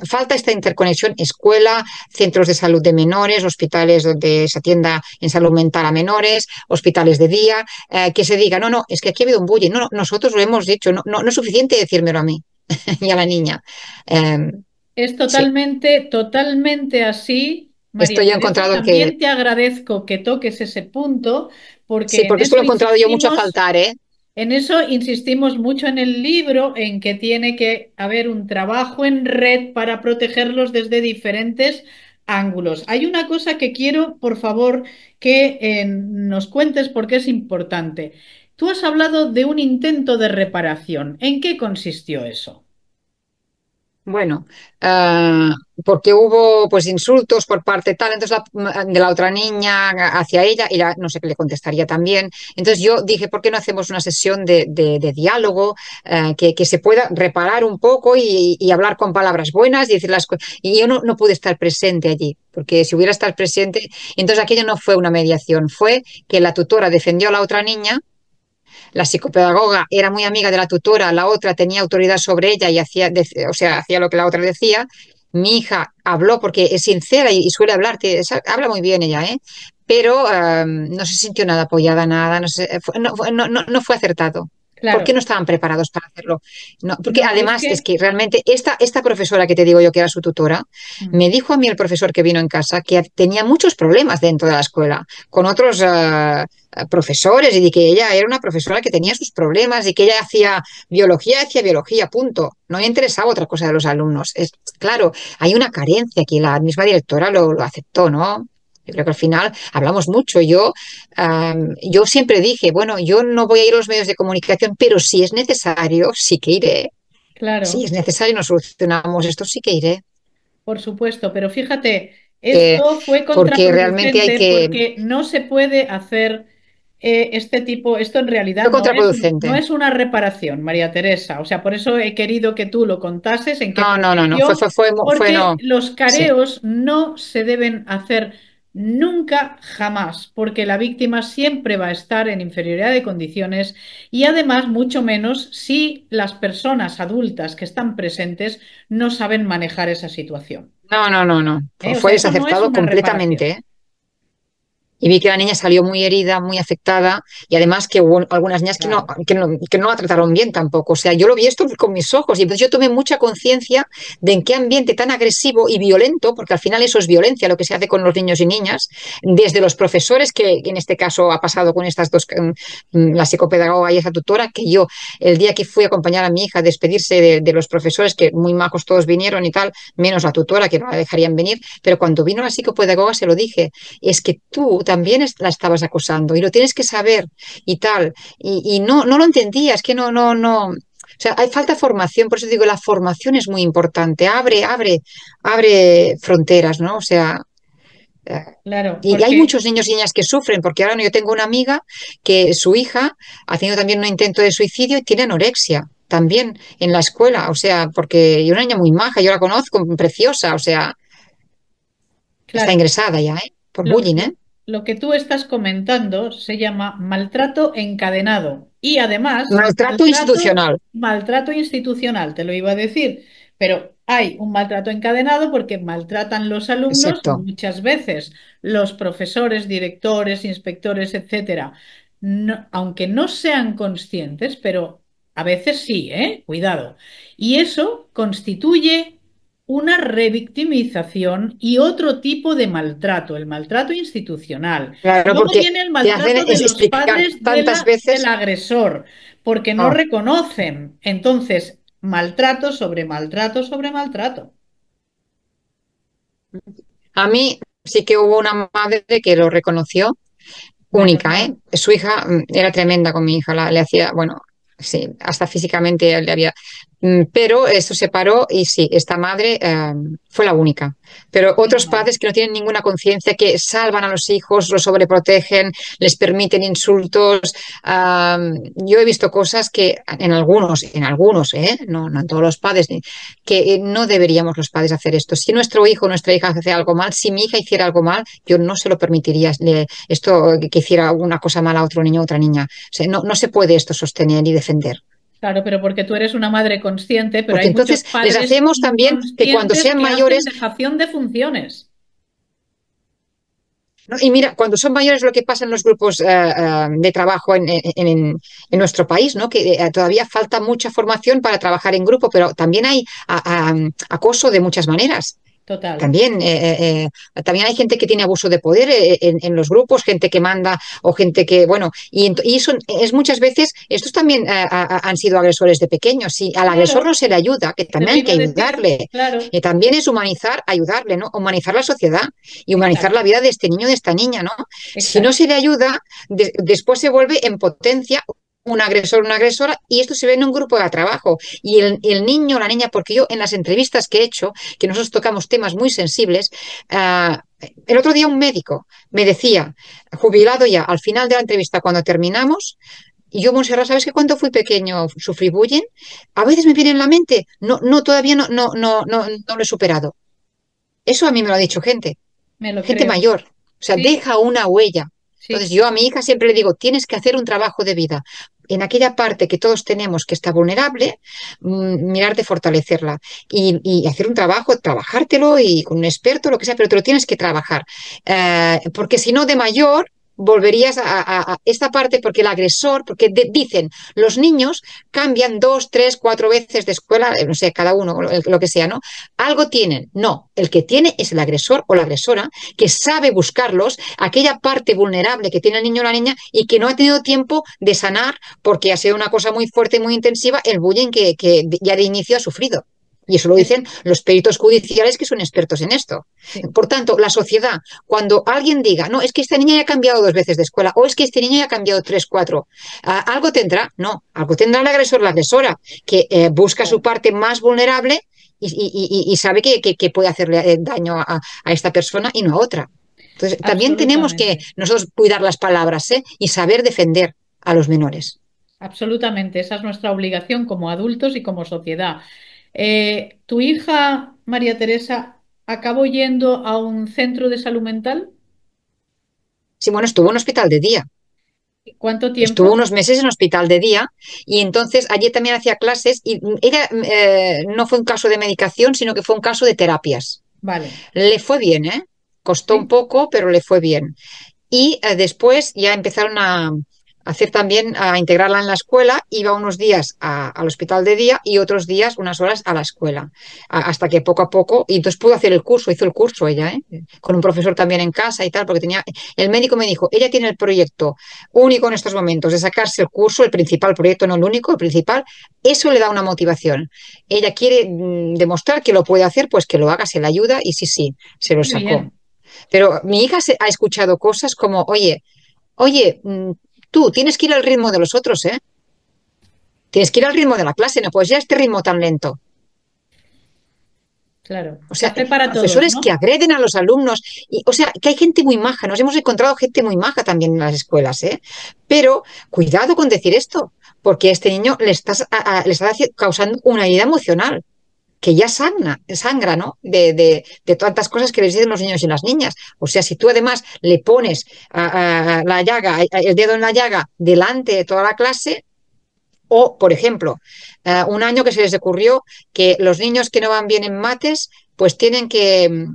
falta esta interconexión escuela, centros de salud de menores, hospitales donde se atienda en salud mental a menores, hospitales de día, que se diga, no, no, es que aquí ha habido un bullying, no, no, nosotros lo hemos dicho, no, no, no es suficiente decírmelo a mí y a la niña. Eh, Es sí. totalmente, totalmente así, Esto María yo he Teresa. encontrado que, También te agradezco que toques ese punto, sí, porque porque esto lo he encontrado yo mucho a faltar, ¿eh? en eso insistimos mucho en el libro, en que tiene que haber un trabajo en red para protegerlos desde diferentes ángulos. Hay una cosa que quiero, por favor, que nos cuentes porque es importante. Tú has hablado de un intento de reparación. ¿En qué consistió eso? Bueno, ah, porque hubo pues insultos por parte tal, entonces de la otra niña hacia ella, y no sé qué le contestaría también. Entonces yo dije, ¿por qué no hacemos una sesión de diálogo que se pueda reparar un poco y hablar con palabras buenas y decir las cosas? Y yo no pude estar presente allí, porque si hubiera estado presente, entonces aquello no fue una mediación, fue que la tutora defendió a la otra niña. La psicopedagoga era muy amiga de la tutora, la otra tenía autoridad sobre ella y hacía, o sea, hacía lo que la otra decía. Mi hija habló porque es sincera y suele hablar, habla muy bien ella, ¿eh? Pero no se sintió nada apoyada, nada, no, no fue acertado. ¿Por qué Claro, no estaban preparados para hacerlo? No, porque no, es además es que... que realmente esta profesora que te digo yo que era su tutora, Mm. me dijo a mí el profesor que vino en casa que tenía muchos problemas dentro de la escuela con otros profesores y de que ella era una profesora que tenía sus problemas y que ella hacía biología, punto. No le interesaba otra cosa de los alumnos. Claro, hay una carencia aquí, la misma directora lo aceptó, ¿no? Yo creo que al final hablamos mucho. Yo siempre dije, bueno, yo no voy a ir a los medios de comunicación, pero si es necesario, sí que iré. Si Claro, es necesario, nos solucionamos esto, sí que iré. por supuesto, pero fíjate, Que, esto fue porque realmente hay contraproducente que... porque no se puede hacer este tipo, esto en realidad Fue contraproducente. no es una reparación, María Teresa. O sea, por eso he querido que tú lo contases en qué No, no, no, no. Fue, consistió, fue, fue, fue porque no. los Sí. careos no se deben hacer nunca, jamás, porque la víctima siempre va a estar en inferioridad de condiciones y además mucho menos si las personas adultas que están presentes no saben manejar esa situación. No, no, no, no. ¿Eh? O Fue sea, eso no es desacertado una completamente, reparación. ¿eh? Y vi que la niña salió muy herida, muy afectada, y además que hubo algunas niñas que no, Claro, que no la trataron bien tampoco. O sea, yo lo vi esto con mis ojos y entonces yo tomé mucha conciencia de en qué ambiente tan agresivo y violento, porque al final eso es violencia, lo que se hace con los niños y niñas, desde los profesores, que en este caso ha pasado con estas dos, la psicopedagoga y esa tutora, que yo el día que fui a acompañar a mi hija a despedirse de los profesores, que muy majos todos vinieron y tal, menos la tutora, que no la dejarían venir, pero cuando vino la psicopedagoga se lo dije, es que tú también la estabas acosando y lo tienes que saber y tal. Y no lo entendía, es que no. O sea, hay falta de formación, por eso digo, la formación es muy importante, abre fronteras, ¿no? O sea, eh, claro, y hay porque, muchos niños y niñas que sufren, porque ahora yo tengo una amiga que su hija ha tenido también un intento de suicidio y tiene anorexia. También en la escuela, o sea, porque y una niña muy maja, yo la conozco, preciosa, o sea, está claro, ingresada ya, ¿eh? Por lo, bullying, ¿eh? lo- lo que tú estás comentando se llama maltrato encadenado y además Maltrato institucional. maltrato institucional, te lo iba a decir, pero hay un maltrato encadenado porque maltratan los alumnos Exacto. muchas veces, los profesores, directores, inspectores, etcétera, aunque no sean conscientes, pero a veces sí, ¿eh? Cuidado. Y eso constituye una revictimización y otro tipo de maltrato, el maltrato institucional. Claro, Luego porque viene el te hacen maltrato de los explicar padres tantas del veces. agresor, porque no Oh, reconocen. Entonces, maltrato sobre maltrato sobre maltrato. a mí sí que hubo una madre que lo reconoció. Menos Única, ¿eh? mal. Su hija era tremenda con mi hija, le hacía, bueno, sí, hasta físicamente le había. Pero eso se paró y sí, esta madre fue la única. Pero Menos otros mal. padres que no tienen ninguna conciencia, que salvan a los hijos, los sobreprotegen, les permiten insultos. Yo he visto cosas que en algunos, ¿eh? No, no en todos los padres, que no deberíamos los padres hacer esto. Si nuestro hijo o nuestra hija hace algo mal, si mi hija hiciera algo mal, yo no se lo permitiría esto que hiciera una cosa mala a otro niño o otra niña. O sea, no, no se puede esto sostener y defender. Claro, pero porque tú eres una madre consciente, pero Porque hay muchos entonces les padres hacemos también que cuando inconscientes sean que hacen mayores, dejación de funciones. ¿no? Y mira, cuando son mayores lo que pasa en los grupos de trabajo en nuestro país, ¿no? Que todavía falta mucha formación para trabajar en grupo, pero también hay acoso de muchas maneras. Total. También, también hay gente que tiene abuso de poder en los grupos, gente que manda o gente que, bueno, y eso es muchas veces, estos también han sido agresores de pequeños. Si al agresor no Claro, se le ayuda, que te lo también hay que iba a decir. ayudarle. Claro, También es humanizar, ayudarle, ¿no? Humanizar la sociedad y humanizar la exacto, vida de este niño, de esta niña, ¿no? Si no exacto. se le ayuda, después se vuelve en potencia un agresor, una agresora, y esto se ve en un grupo de trabajo. Y el niño, la niña, porque yo en las entrevistas que he hecho, que nosotros tocamos temas muy sensibles, el otro día un médico me decía, jubilado ya, al final de la entrevista, cuando terminamos, y yo, Montserrat, ¿sabes que cuando fui pequeño sufrí bullying? A veces me viene en la mente, no, no, todavía no lo he superado. Eso a mí me lo ha dicho gente, Me lo gente creo. mayor. O sea, Sí, deja una huella. Entonces sí, yo a mi hija siempre le digo, tienes que hacer un trabajo de vida. En aquella parte que todos tenemos que está vulnerable, mirar de fortalecerla y hacer un trabajo, trabajártelo y con un experto, lo que sea, pero te lo tienes que trabajar. Porque si no, de mayor volverías a esta parte porque el agresor, porque dicen, los niños cambian 2, 3, 4 veces de escuela, no sé, cada uno, lo que sea, ¿no? Algo tienen. No, el que tiene es el agresor o la agresora que sabe buscarlos, aquella parte vulnerable que tiene el niño o la niña y que no ha tenido tiempo de sanar porque ha sido una cosa muy fuerte y muy intensiva el bullying que ya de inicio ha sufrido. Y eso lo es, dicen los peritos judiciales que son expertos en esto. sí, Por tanto, la sociedad, cuando alguien diga, no, es que esta niña ya ha cambiado 2 veces de escuela, o es que este niño ya ha cambiado 3, 4, algo tendrá, no, algo tendrá el agresor, la agresora, que busca su claro, parte más vulnerable y sabe que puede hacerle daño a esta persona y no a otra. Entonces, también tenemos que absolutamente, nosotros cuidar las palabras, ¿eh? Y saber defender a los menores. absolutamente. Esa es nuestra obligación como adultos y como sociedad. ¿Tu hija, María Teresa, acabó yendo a un centro de salud mental? Sí, bueno, estuvo en hospital de día. ¿Cuánto Estuvo tiempo? unos meses en hospital de día y entonces allí también hacía clases y ella no fue un caso de medicación, sino que fue un caso de terapias. Vale, Le fue bien, ¿eh? Costó un sí, poco, pero le fue bien. Y después ya empezaron a hacer también, a integrarla en la escuela, iba unos días al hospital de día y otros días, unas horas a la escuela, hasta que poco a poco, y entonces pudo hacer el curso, hizo el curso ella, ¿eh? Con un profesor también en casa y tal, porque tenía, el médico me dijo, ella tiene el proyecto único en estos momentos de sacarse el curso, el principal proyecto, no el único, el principal, eso le da una motivación. Ella quiere demostrar que lo puede hacer, pues que lo haga, se le ayuda y sí, sí, se lo qué sacó. bien. Pero mi hija ha escuchado cosas como, oye, tú tienes que ir al ritmo de los otros, ¿eh? Tienes que ir al ritmo de la clase, no puedes ir a este ritmo tan lento. Claro, O sea, café para todos, profesores que ¿no? agreden a los alumnos, y, o sea, que hay gente muy maja, nos hemos encontrado gente muy maja también en las escuelas, ¿eh? Pero cuidado con decir esto, porque a este niño le estás causando una herida emocional que ya sangra, ¿no? De tantas cosas que les dicen los niños y las niñas. O sea, si tú además le pones la llaga, el dedo en la llaga delante de toda la clase, o, por ejemplo, un año que se les ocurrió que los niños que no van bien en mates, pues tienen que,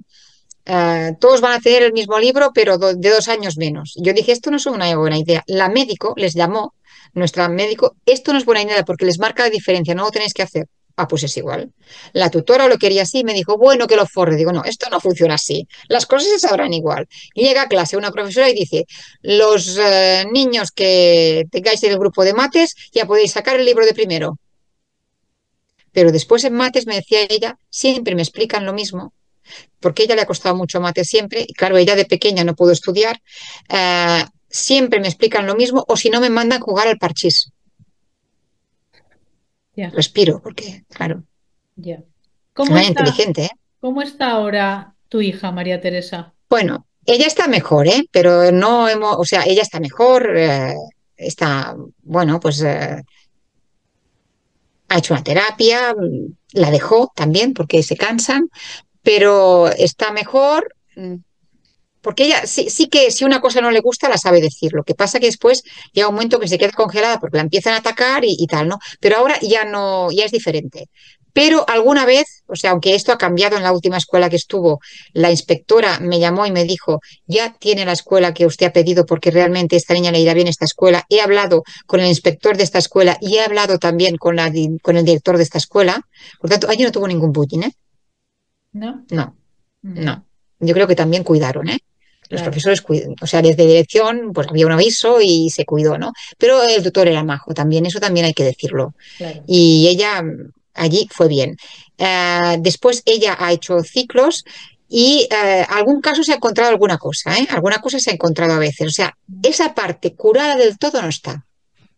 todos van a tener el mismo libro, pero de 2 años menos. Yo dije, esto no es una buena idea. La médico les llamó, nuestra médico, esto no es buena idea porque les marca la diferencia, no lo tenéis que hacer. Ah, pues es igual. La tutora lo quería así y me dijo, bueno, que lo forre. Digo, no, esto no funciona así. Las cosas se sabrán igual. Y llega a clase una profesora y dice, los niños que tengáis en el grupo de mates ya podéis sacar el libro de primero. Pero después en mates, me decía ella, siempre me explican lo mismo, porque a ella le ha costado mucho mates siempre. Y claro, ella de pequeña no pudo estudiar. Siempre me explican lo mismo o si no me mandan jugar al parchís. Ya, Respiro, porque, claro, ya. es ¿Cómo una está, inteligente, ¿eh? cómo está ahora tu hija, María Teresa? Bueno, ella está mejor, ¿eh? Pero no hemos, o sea, ella está mejor, está, bueno, pues ha hecho una terapia, la dejó también porque se cansan, pero está mejor. Porque ella sí que si una cosa no le gusta la sabe decir. Lo que pasa que después llega un momento que se queda congelada porque la empiezan a atacar y tal, ¿no? Pero ahora ya no, ya es diferente. Pero alguna vez, o sea, aunque esto ha cambiado en la última escuela que estuvo, la inspectora me llamó y me dijo, ya tiene la escuela que usted ha pedido porque realmente esta niña le irá bien esta escuela. He hablado con el inspector de esta escuela y he hablado también con el director de esta escuela. Por tanto, allí no tuvo ningún bullying, ¿eh? ¿No? No, Mm, no. Yo creo que también cuidaron, ¿eh? Los claro, profesores, o sea, desde dirección, pues había un aviso y se cuidó, ¿no? Pero el tutor era majo también, eso también hay que decirlo. claro. Y ella allí fue bien. Después ella ha hecho ciclos y algún caso se ha encontrado alguna cosa, ¿eh? Alguna cosa se ha encontrado a veces. O sea, esa parte curada del todo no está.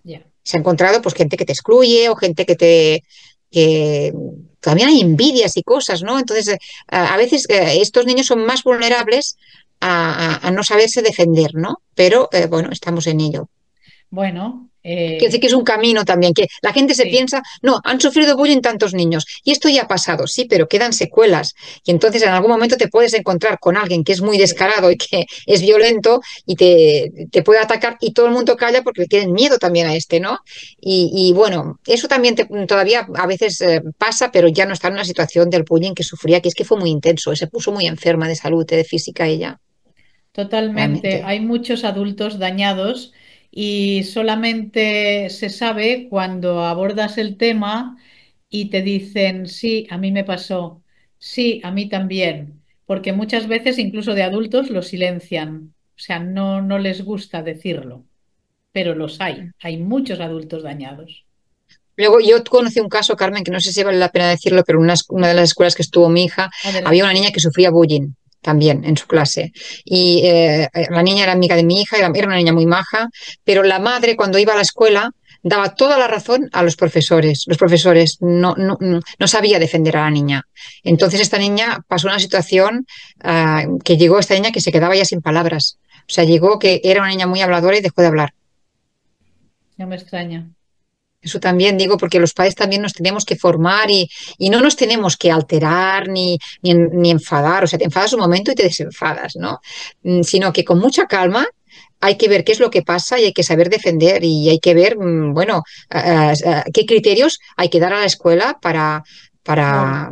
Ya, Se ha encontrado pues gente que te excluye o gente que te... que también hay envidias y cosas, ¿no? Entonces, a veces estos niños son más vulnerables a no saberse defender, ¿no? Pero bueno, ya. estamos en ello. Bueno, Quiero decir que es un camino también, que la gente se sí. piensa, no, han sufrido bullying tantos niños y esto ya ha pasado, sí, pero quedan secuelas y entonces en algún momento te puedes encontrar con alguien que es muy Sí, descarado y que es violento y te puede atacar y todo el mundo calla porque le tienen miedo también a este, ¿no? Y bueno, eso también todavía a veces pasa, pero ya no está en una situación del bullying que sufría, que es que fue muy intenso, se puso muy enferma de salud, de física ella, totalmente. realmente. Hay muchos adultos dañados y solamente se sabe cuando abordas el tema y te dicen, sí, a mí me pasó, sí, a mí también, porque muchas veces incluso de adultos lo silencian, o sea, no les gusta decirlo, pero los hay muchos adultos dañados. Luego, yo conocí un caso, Carmen, que no sé si vale la pena decirlo, pero una de las escuelas que estuvo mi hija, había una Adelante. niña que sufría bullying también en su clase. Y la niña era amiga de mi hija, era una niña muy maja, pero la madre, cuando iba a la escuela, daba toda la razón a los profesores. Los profesores no sabía defender a la niña. Entonces, esta niña pasó una situación que llegó esta niña que se quedaba ya sin palabras. O sea, llegó que era una niña muy habladora y dejó de hablar. No me extraña. Eso también digo, porque los padres también nos tenemos que formar y no nos tenemos que alterar ni enfadar. O sea, te enfadas un momento y te desenfadas, ¿no? Sino que con mucha calma hay que ver qué es lo que pasa y hay que saber defender y hay que ver, bueno, qué criterios hay que dar a la escuela Claro.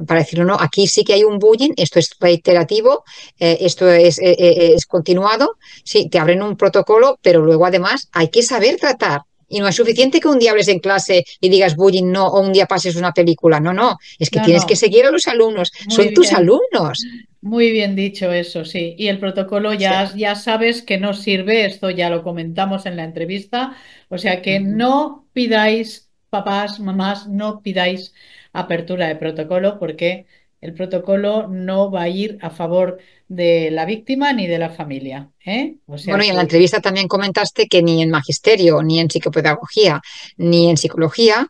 para decir, no, aquí sí que hay un bullying, esto es reiterativo, esto es continuado, sí, te abren un protocolo, pero luego además hay que saber tratar. Y no es suficiente que un día hables en clase y digas bullying, no, o un día pases una película. No, no, es que No, tienes que no, seguir a los alumnos. muy Son tus bien. alumnos. Muy bien dicho eso, sí. Y el protocolo Sí. ya sabes que no sirve, esto ya lo comentamos en la entrevista, o sea que Ujú. no pidáis, papás, mamás, no pidáis apertura de protocolo porque el protocolo no va a ir a favor de la víctima ni de la familia, ¿eh? O Bueno, sea y en la que entrevista también comentaste que ni en magisterio, ni en psicopedagogía, ni en psicología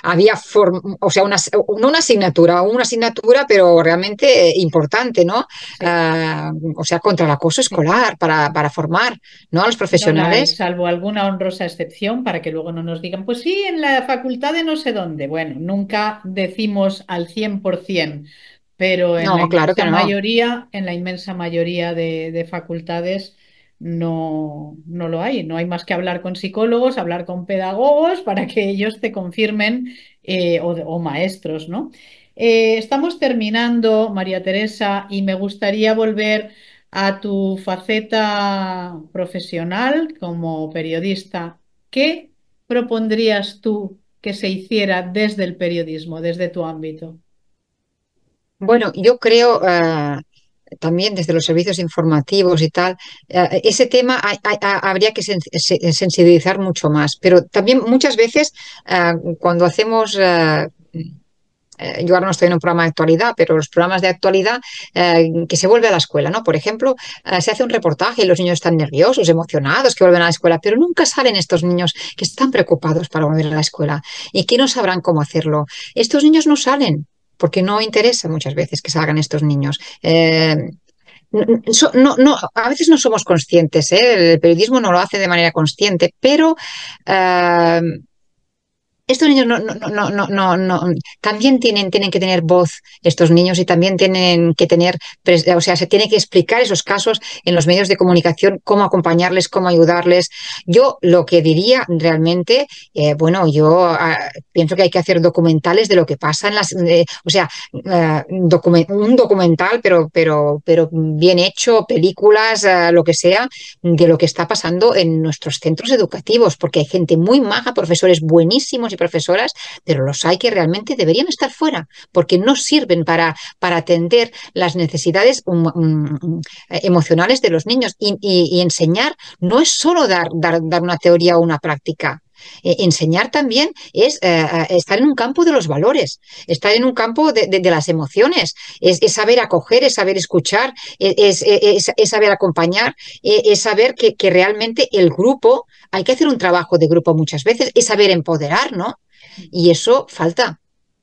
había, o sea, no una asignatura, pero realmente importante, ¿no? sí. O sea, contra el acoso Sí. escolar, para formar, ¿no? A los No la hay, profesionales. salvo alguna honrosa excepción para que luego no nos digan, pues sí, en la facultad de no sé dónde. Bueno, nunca decimos al 100%, pero No, claro que no. en la inmensa mayoría de facultades no lo hay. No hay más que hablar con psicólogos, hablar con pedagogos para que ellos te confirmen o maestros, ¿no? Estamos terminando, María Teresa, y me gustaría volver a tu faceta profesional como periodista. ¿Qué propondrías tú que se hiciera desde el periodismo, desde tu ámbito? Bueno, yo creo también desde los servicios informativos y tal, ese tema habría que sensibilizar mucho más, pero también muchas veces cuando hacemos yo ahora no estoy en un programa de actualidad, pero los programas de actualidad que se vuelve a la escuela, ¿no? Por ejemplo, se hace un reportaje y los niños están nerviosos, emocionados, que vuelven a la escuela, pero nunca salen estos niños que están preocupados para volver a la escuela y que no sabrán cómo hacerlo. Estos niños no salen porque no interesa muchas veces que salgan estos niños. A veces no somos conscientes, ¿eh? El periodismo no lo hace de manera consciente, pero eh, estos niños también tienen que tener voz, estos niños, y también tienen que tener, o sea, se tiene que explicar esos casos en los medios de comunicación, cómo acompañarles, cómo ayudarles. Yo lo que diría realmente, bueno, yo pienso que hay que hacer documentales de lo que pasa en o sea, un documental, pero bien hecho, películas, lo que sea, de lo que está pasando en nuestros centros educativos, porque hay gente muy maja, profesores buenísimos y profesoras, pero los hay que realmente deberían estar fuera, porque no sirven para atender las necesidades emocionales de los niños. Y enseñar no es solo dar una teoría o una práctica. Enseñar también es estar en un campo de los valores, estar en un campo de las emociones, es saber acoger, es saber escuchar, es saber acompañar, es saber que realmente el grupo, hay que hacer un trabajo de grupo muchas veces, es saber empoderar, ¿no? Y eso falta.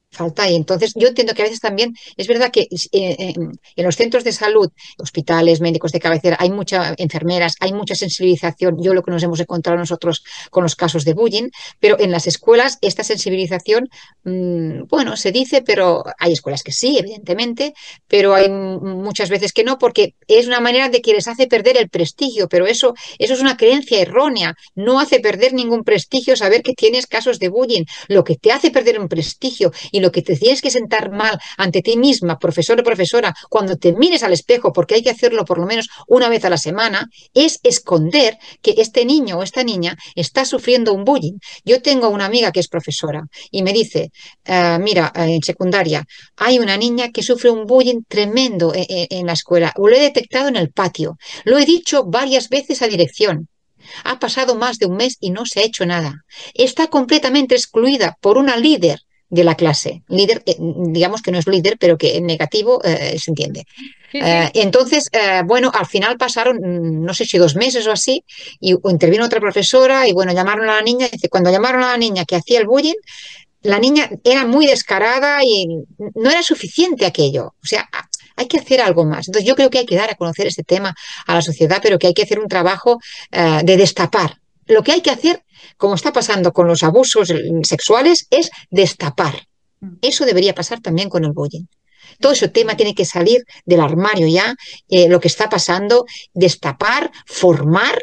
Falta. Y entonces yo entiendo que a veces también es verdad que en los centros de salud, hospitales, médicos de cabecera, hay muchas enfermeras, hay mucha sensibilización. Yo lo que nos hemos encontrado nosotros con los casos de bullying, pero en las escuelas esta sensibilización, bueno, se dice, pero hay escuelas que sí, evidentemente, pero hay muchas veces que no, porque es una manera de que les hace perder el prestigio, pero eso es una creencia errónea. No hace perder ningún prestigio saber que tienes casos de bullying. Lo que te hace perder un prestigio y lo que te tienes que sentar mal ante ti misma, profesor o profesora, cuando te mires al espejo, porque hay que hacerlo por lo menos una vez a la semana, es esconder que este niño o esta niña está sufriendo un bullying. Yo tengo una amiga que es profesora y me dice, mira, en secundaria hay una niña que sufre un bullying tremendo en la escuela. Lo he detectado en el patio. Lo he dicho varias veces a dirección. Ha pasado más de un mes y no se ha hecho nada. Está completamente excluida por una líder de la clase. Líder, digamos que no es líder, pero que en negativo se entiende. Sí, sí. Bueno, al final pasaron, no sé si 2 meses o así, y intervino otra profesora y bueno, llamaron a la niña. Dice, cuando llamaron a la niña que hacía el bullying, la niña era muy descarada y no era suficiente aquello. O sea, hay que hacer algo más. Entonces, yo creo que hay que dar a conocer este tema a la sociedad, pero que hay que hacer un trabajo de destapar. Lo que hay que hacer, como está pasando con los abusos sexuales, es destapar. Eso debería pasar también con el bullying. Todo ese tema tiene que salir del armario ya, lo que está pasando, destapar, formar.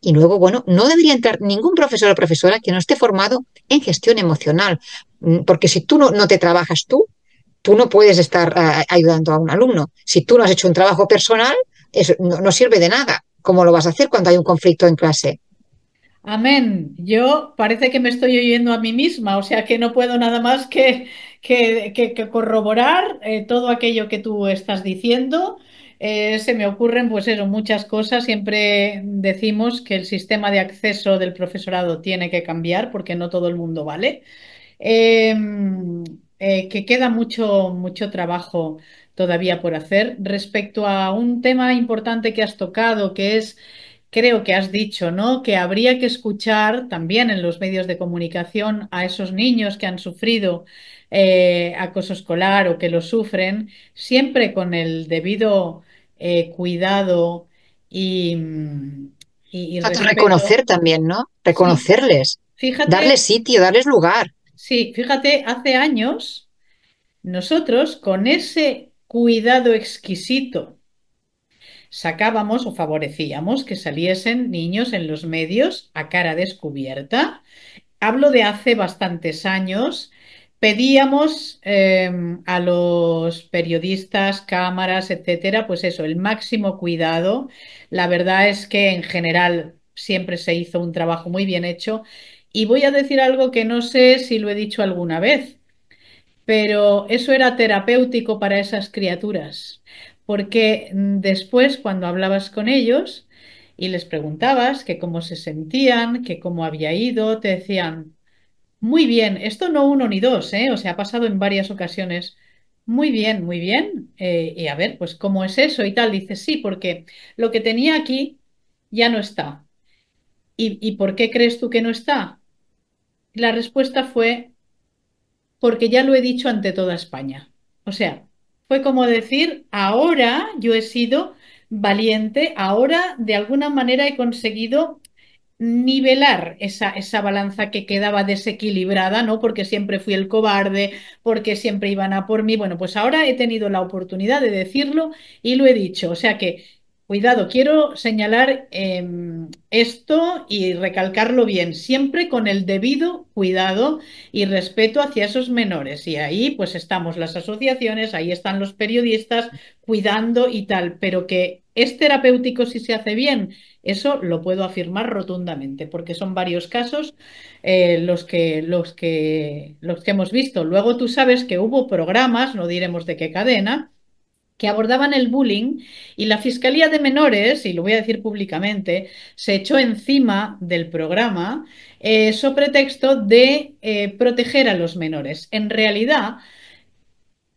Y luego, bueno, no debería entrar ningún profesor o profesora que no esté formado en gestión emocional, porque si tú no te trabajas tú no puedes estar ayudando a un alumno. Si tú no has hecho un trabajo personal, eso no sirve de nada. ¿Cómo lo vas a hacer cuando hay un conflicto en clase? Amén. Yo parece que me estoy oyendo a mí misma, o sea que no puedo nada más que corroborar todo aquello que tú estás diciendo. Se me ocurren, pues eso, muchas cosas. Siempre decimos que el sistema de acceso del profesorado tiene que cambiar porque no todo el mundo vale. Eh, que queda mucho trabajo todavía por hacer respecto a un tema importante que has tocado, que es creo que has dicho, ¿no? Que habría que escuchar también en los medios de comunicación a esos niños que han sufrido acoso escolar o que lo sufren, siempre con el debido cuidado y, y respeto. Reconocer también, ¿no? Sí, Reconocerles, darles fíjate, sitio, darles lugar. sí, fíjate, hace años nosotros con ese cuidado exquisito sacábamos o favorecíamos que saliesen niños en los medios a cara descubierta. Hablo de hace bastantes años. Pedíamos a los periodistas, cámaras, etcétera, pues eso, el máximo cuidado. La verdad es que en general siempre se hizo un trabajo muy bien hecho Y voy a decir algo que no sé si lo he dicho alguna vez, pero eso era terapéutico para esas criaturas, porque después cuando hablabas con ellos y les preguntabas que cómo se sentían, que cómo había ido, te decían, muy bien, esto no uno ni dos, ¿eh? O sea, ha pasado en varias ocasiones. Muy bien, muy bien. Y a ver, pues cómo es eso y tal. Dices, sí, porque lo que tenía aquí ya no está. Y por qué crees tú que no está? La respuesta fue porque ya lo he dicho ante toda España. O sea, fue como decir, ahora yo he sido valiente, ahora de alguna manera he conseguido nivelar esa balanza que quedaba desequilibrada, ¿no? Porque siempre fui el cobarde, porque siempre iban a por mí. Bueno, pues ahora he tenido la oportunidad de decirlo y lo he dicho. O sea que, cuidado, quiero señalar esto y recalcarlo bien, siempre con el debido cuidado y respeto hacia esos menores. Y ahí pues estamos las asociaciones, ahí están los periodistas cuidando y tal, pero que es terapéutico si se hace bien. Eso lo puedo afirmar rotundamente, porque son varios casos los que hemos visto. Luego tú sabes que hubo programas, no diremos de qué cadena, que abordaban el bullying y la Fiscalía de Menores, y lo voy a decir públicamente, se echó encima del programa sobre pretexto de proteger a los menores. En realidad,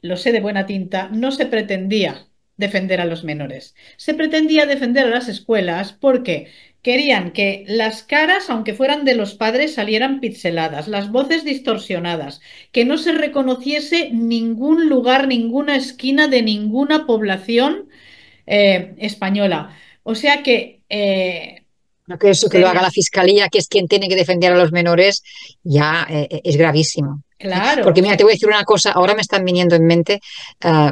lo sé de buena tinta, no se pretendía defender a los menores. Se pretendía defender a las escuelas porque querían que las caras, aunque fueran de los padres, salieran pixeladas, las voces distorsionadas, que no se reconociese ningún lugar, ninguna esquina de ninguna población española. O sea que No que eso que lo haga la sería, fiscalía, que es quien tiene que defender a los menores, ya es gravísimo. claro, o Porque mira, te sea, voy a decir una cosa, ahora me están viniendo en mente,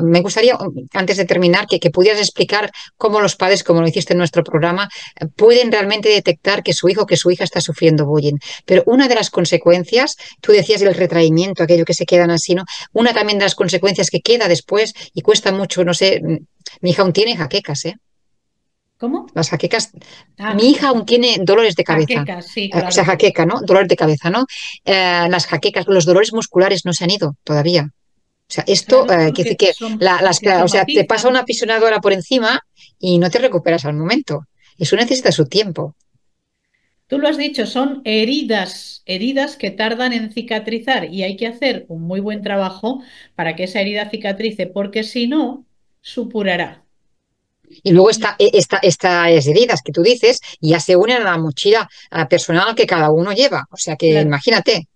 me gustaría, antes de terminar, que pudieras explicar cómo los padres, como lo hiciste en nuestro programa, pueden realmente detectar que su hijo o que su hija está sufriendo bullying. Pero una de las consecuencias, tú decías el retraimiento, aquello que se quedan así, ¿no? Una también de las consecuencias que queda después y cuesta mucho, no sé, mi hija aún tiene jaquecas, ¿eh? ¿cómo? Las jaquecas, Ah, mi hija aún tiene dolores de cabeza, jaquecas, sí, o sea, claro. jaqueca, ¿no? Dolores de cabeza, ¿no? Las jaquecas, los dolores musculares no se han ido todavía. O sea, esto Claro, quiere decir porque que porque o sea, te pasa somatizan. una pisonadora por encima y no te recuperas al momento. Eso necesita su tiempo. Tú lo has dicho, son heridas, heridas que tardan en cicatrizar y hay que hacer un muy buen trabajo para que esa herida cicatrice, porque si no, supurará. Y luego estas heridas que tú dices ya se unen a la mochila personal que cada uno lleva. O sea que Claro, imagínate.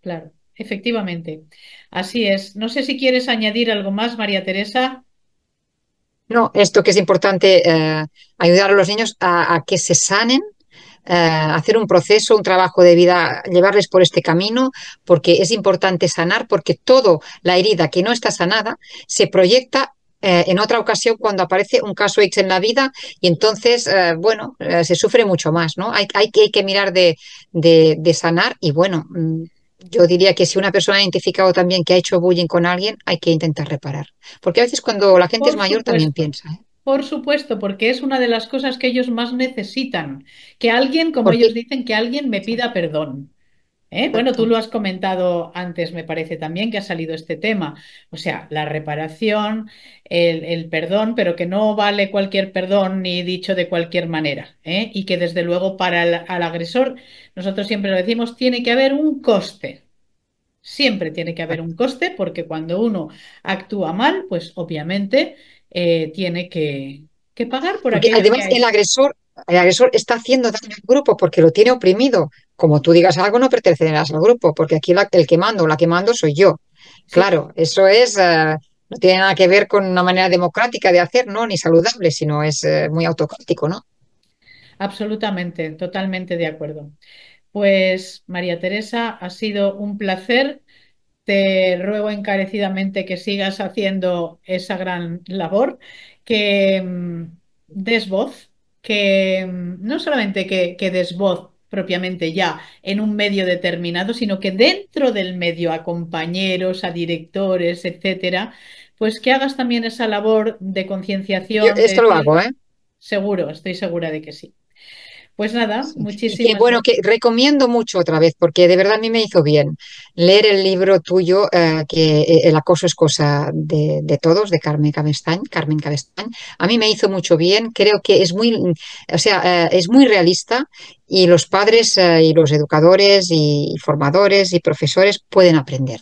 claro, efectivamente. Así es. No sé si quieres añadir algo más, María Teresa. No, esto que es importante, ayudar a los niños a que se sanen, hacer un proceso, un trabajo de vida, llevarles por este camino, porque es importante sanar, porque todo la herida que no está sanada se proyecta en otra ocasión cuando aparece un caso X en la vida y entonces, bueno, se sufre mucho más, ¿no? Hay que mirar de sanar y bueno, yo diría que si una persona ha identificado también que ha hecho bullying con alguien, hay que intentar reparar. Porque a veces cuando la gente es Por mayor también supuesto, piensa, ¿eh? por supuesto, porque es una de las cosas que ellos más necesitan, que alguien, como Porque, ellos dicen, que alguien me pida perdón. Bueno, tú exacto. lo has comentado antes, me parece también que ha salido este tema. O sea, la reparación, el perdón, pero que no vale cualquier perdón ni dicho de cualquier manera. Y que desde luego para al agresor, nosotros siempre lo decimos, tiene que haber un coste. Siempre tiene que haber un coste porque cuando uno actúa mal, pues obviamente tiene que pagar por Porque aquello que además ha hecho. el agresor está haciendo daño al grupo porque lo tiene oprimido. Como tú digas algo, no pertenecerás al grupo, porque aquí el que mando, la que mando soy yo. Sí, Claro, eso es, no tiene nada que ver con una manera democrática de hacer, ¿no? Ni saludable, sino es muy autocrático, ¿no? absolutamente, totalmente de acuerdo. Pues María Teresa, ha sido un placer. Te ruego encarecidamente que sigas haciendo esa gran labor, que des voz, que no solamente que des voz propiamente ya en un medio determinado, sino que dentro del medio a compañeros, a directores, etcétera, pues que hagas también esa labor de Yo concienciación, de esto lo decir, hago, ¿eh? seguro, estoy segura de que sí. Pues nada, Sí. Y que muchísimas bueno, que recomiendo mucho otra vez, porque de verdad a mí me hizo bien leer el libro tuyo, que el acoso es cosa de todos, de Carmen Cabestañ, Carmen Cabestañ. A mí me hizo mucho bien, creo que es muy, o sea, es muy realista y los padres, y los educadores y formadores y profesores pueden aprender.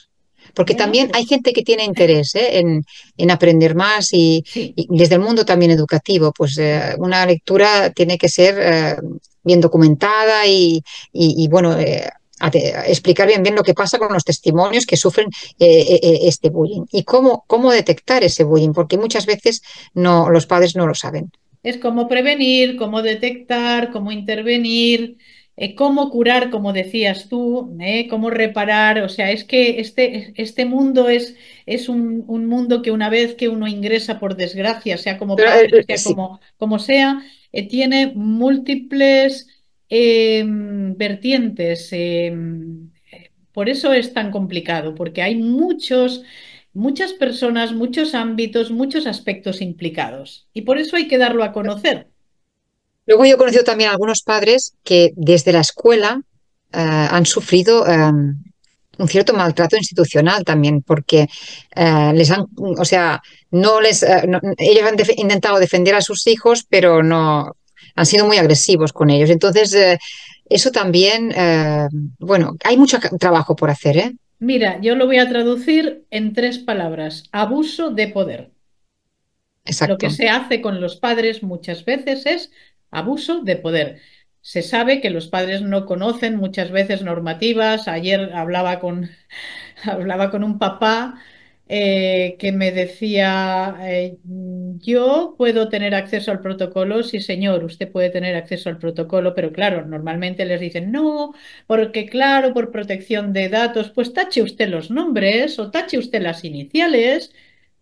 Porque Bueno, también hay pues gente que tiene interés, en aprender más sí, y desde el mundo también educativo, pues sí. una lectura tiene que ser bien documentada y, bueno, explicar bien lo que pasa con los testimonios que sufren este bullying y cómo detectar ese bullying, porque muchas veces no, los padres no lo saben. Es cómo prevenir, cómo detectar, cómo intervenir, cómo curar, como decías tú, cómo reparar. O sea, es que este mundo es un mundo que una vez que uno ingresa, por desgracia, sea como Pero, padre, sea sí, como sea, tiene múltiples vertientes. Por eso es tan complicado, porque hay muchas personas, muchos ámbitos, muchos aspectos implicados. Y por eso hay que darlo a conocer. luego yo he conocido también a algunos padres que desde la escuela han sufrido un cierto maltrato institucional también, porque les han, o sea, no les, ellos han intentado defender a sus hijos, pero no han sido muy agresivos con ellos. Entonces, eso también, bueno, hay mucho trabajo por hacer, ¿eh? Mira, yo lo voy a traducir en tres palabras: abuso de poder. Lo que Exacto. se hace con los padres muchas veces es abuso de poder. Se sabe que los padres no conocen muchas veces normativas. Ayer hablaba con un papá que me decía, yo puedo tener acceso al protocolo. Sí, señor, usted puede tener acceso al protocolo, pero claro, normalmente les dicen no, porque claro, por protección de datos, pues tache usted los nombres o tache usted las iniciales,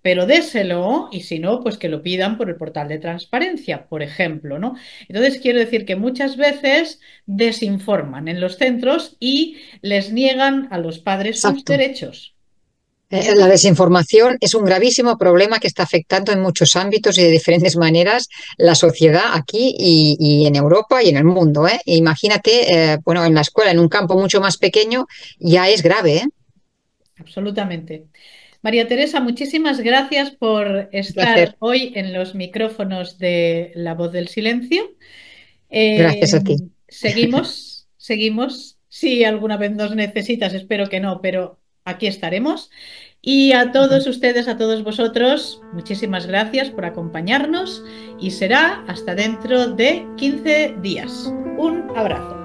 pero déselo y si no, pues que lo pidan por el portal de transparencia, por ejemplo, ¿no? Entonces, quiero decir que muchas veces desinforman en los centros y les niegan a los padres sus Exacto. derechos. Y eso La es desinformación es un gravísimo problema que está afectando en muchos ámbitos y de diferentes maneras la sociedad aquí y en Europa y en el mundo, ¿eh? Imagínate, bueno, en la escuela, en un campo mucho más pequeño, ya es grave, ¿eh? absolutamente. María Teresa, muchísimas gracias por Un placer. estar hoy en los micrófonos de La Voz del Silencio. Gracias a ti. Seguimos. Si alguna vez nos necesitas, espero que no, pero aquí estaremos. Y a todos ustedes, a todos vosotros, muchísimas gracias por acompañarnos y será hasta dentro de 15 días. Un abrazo.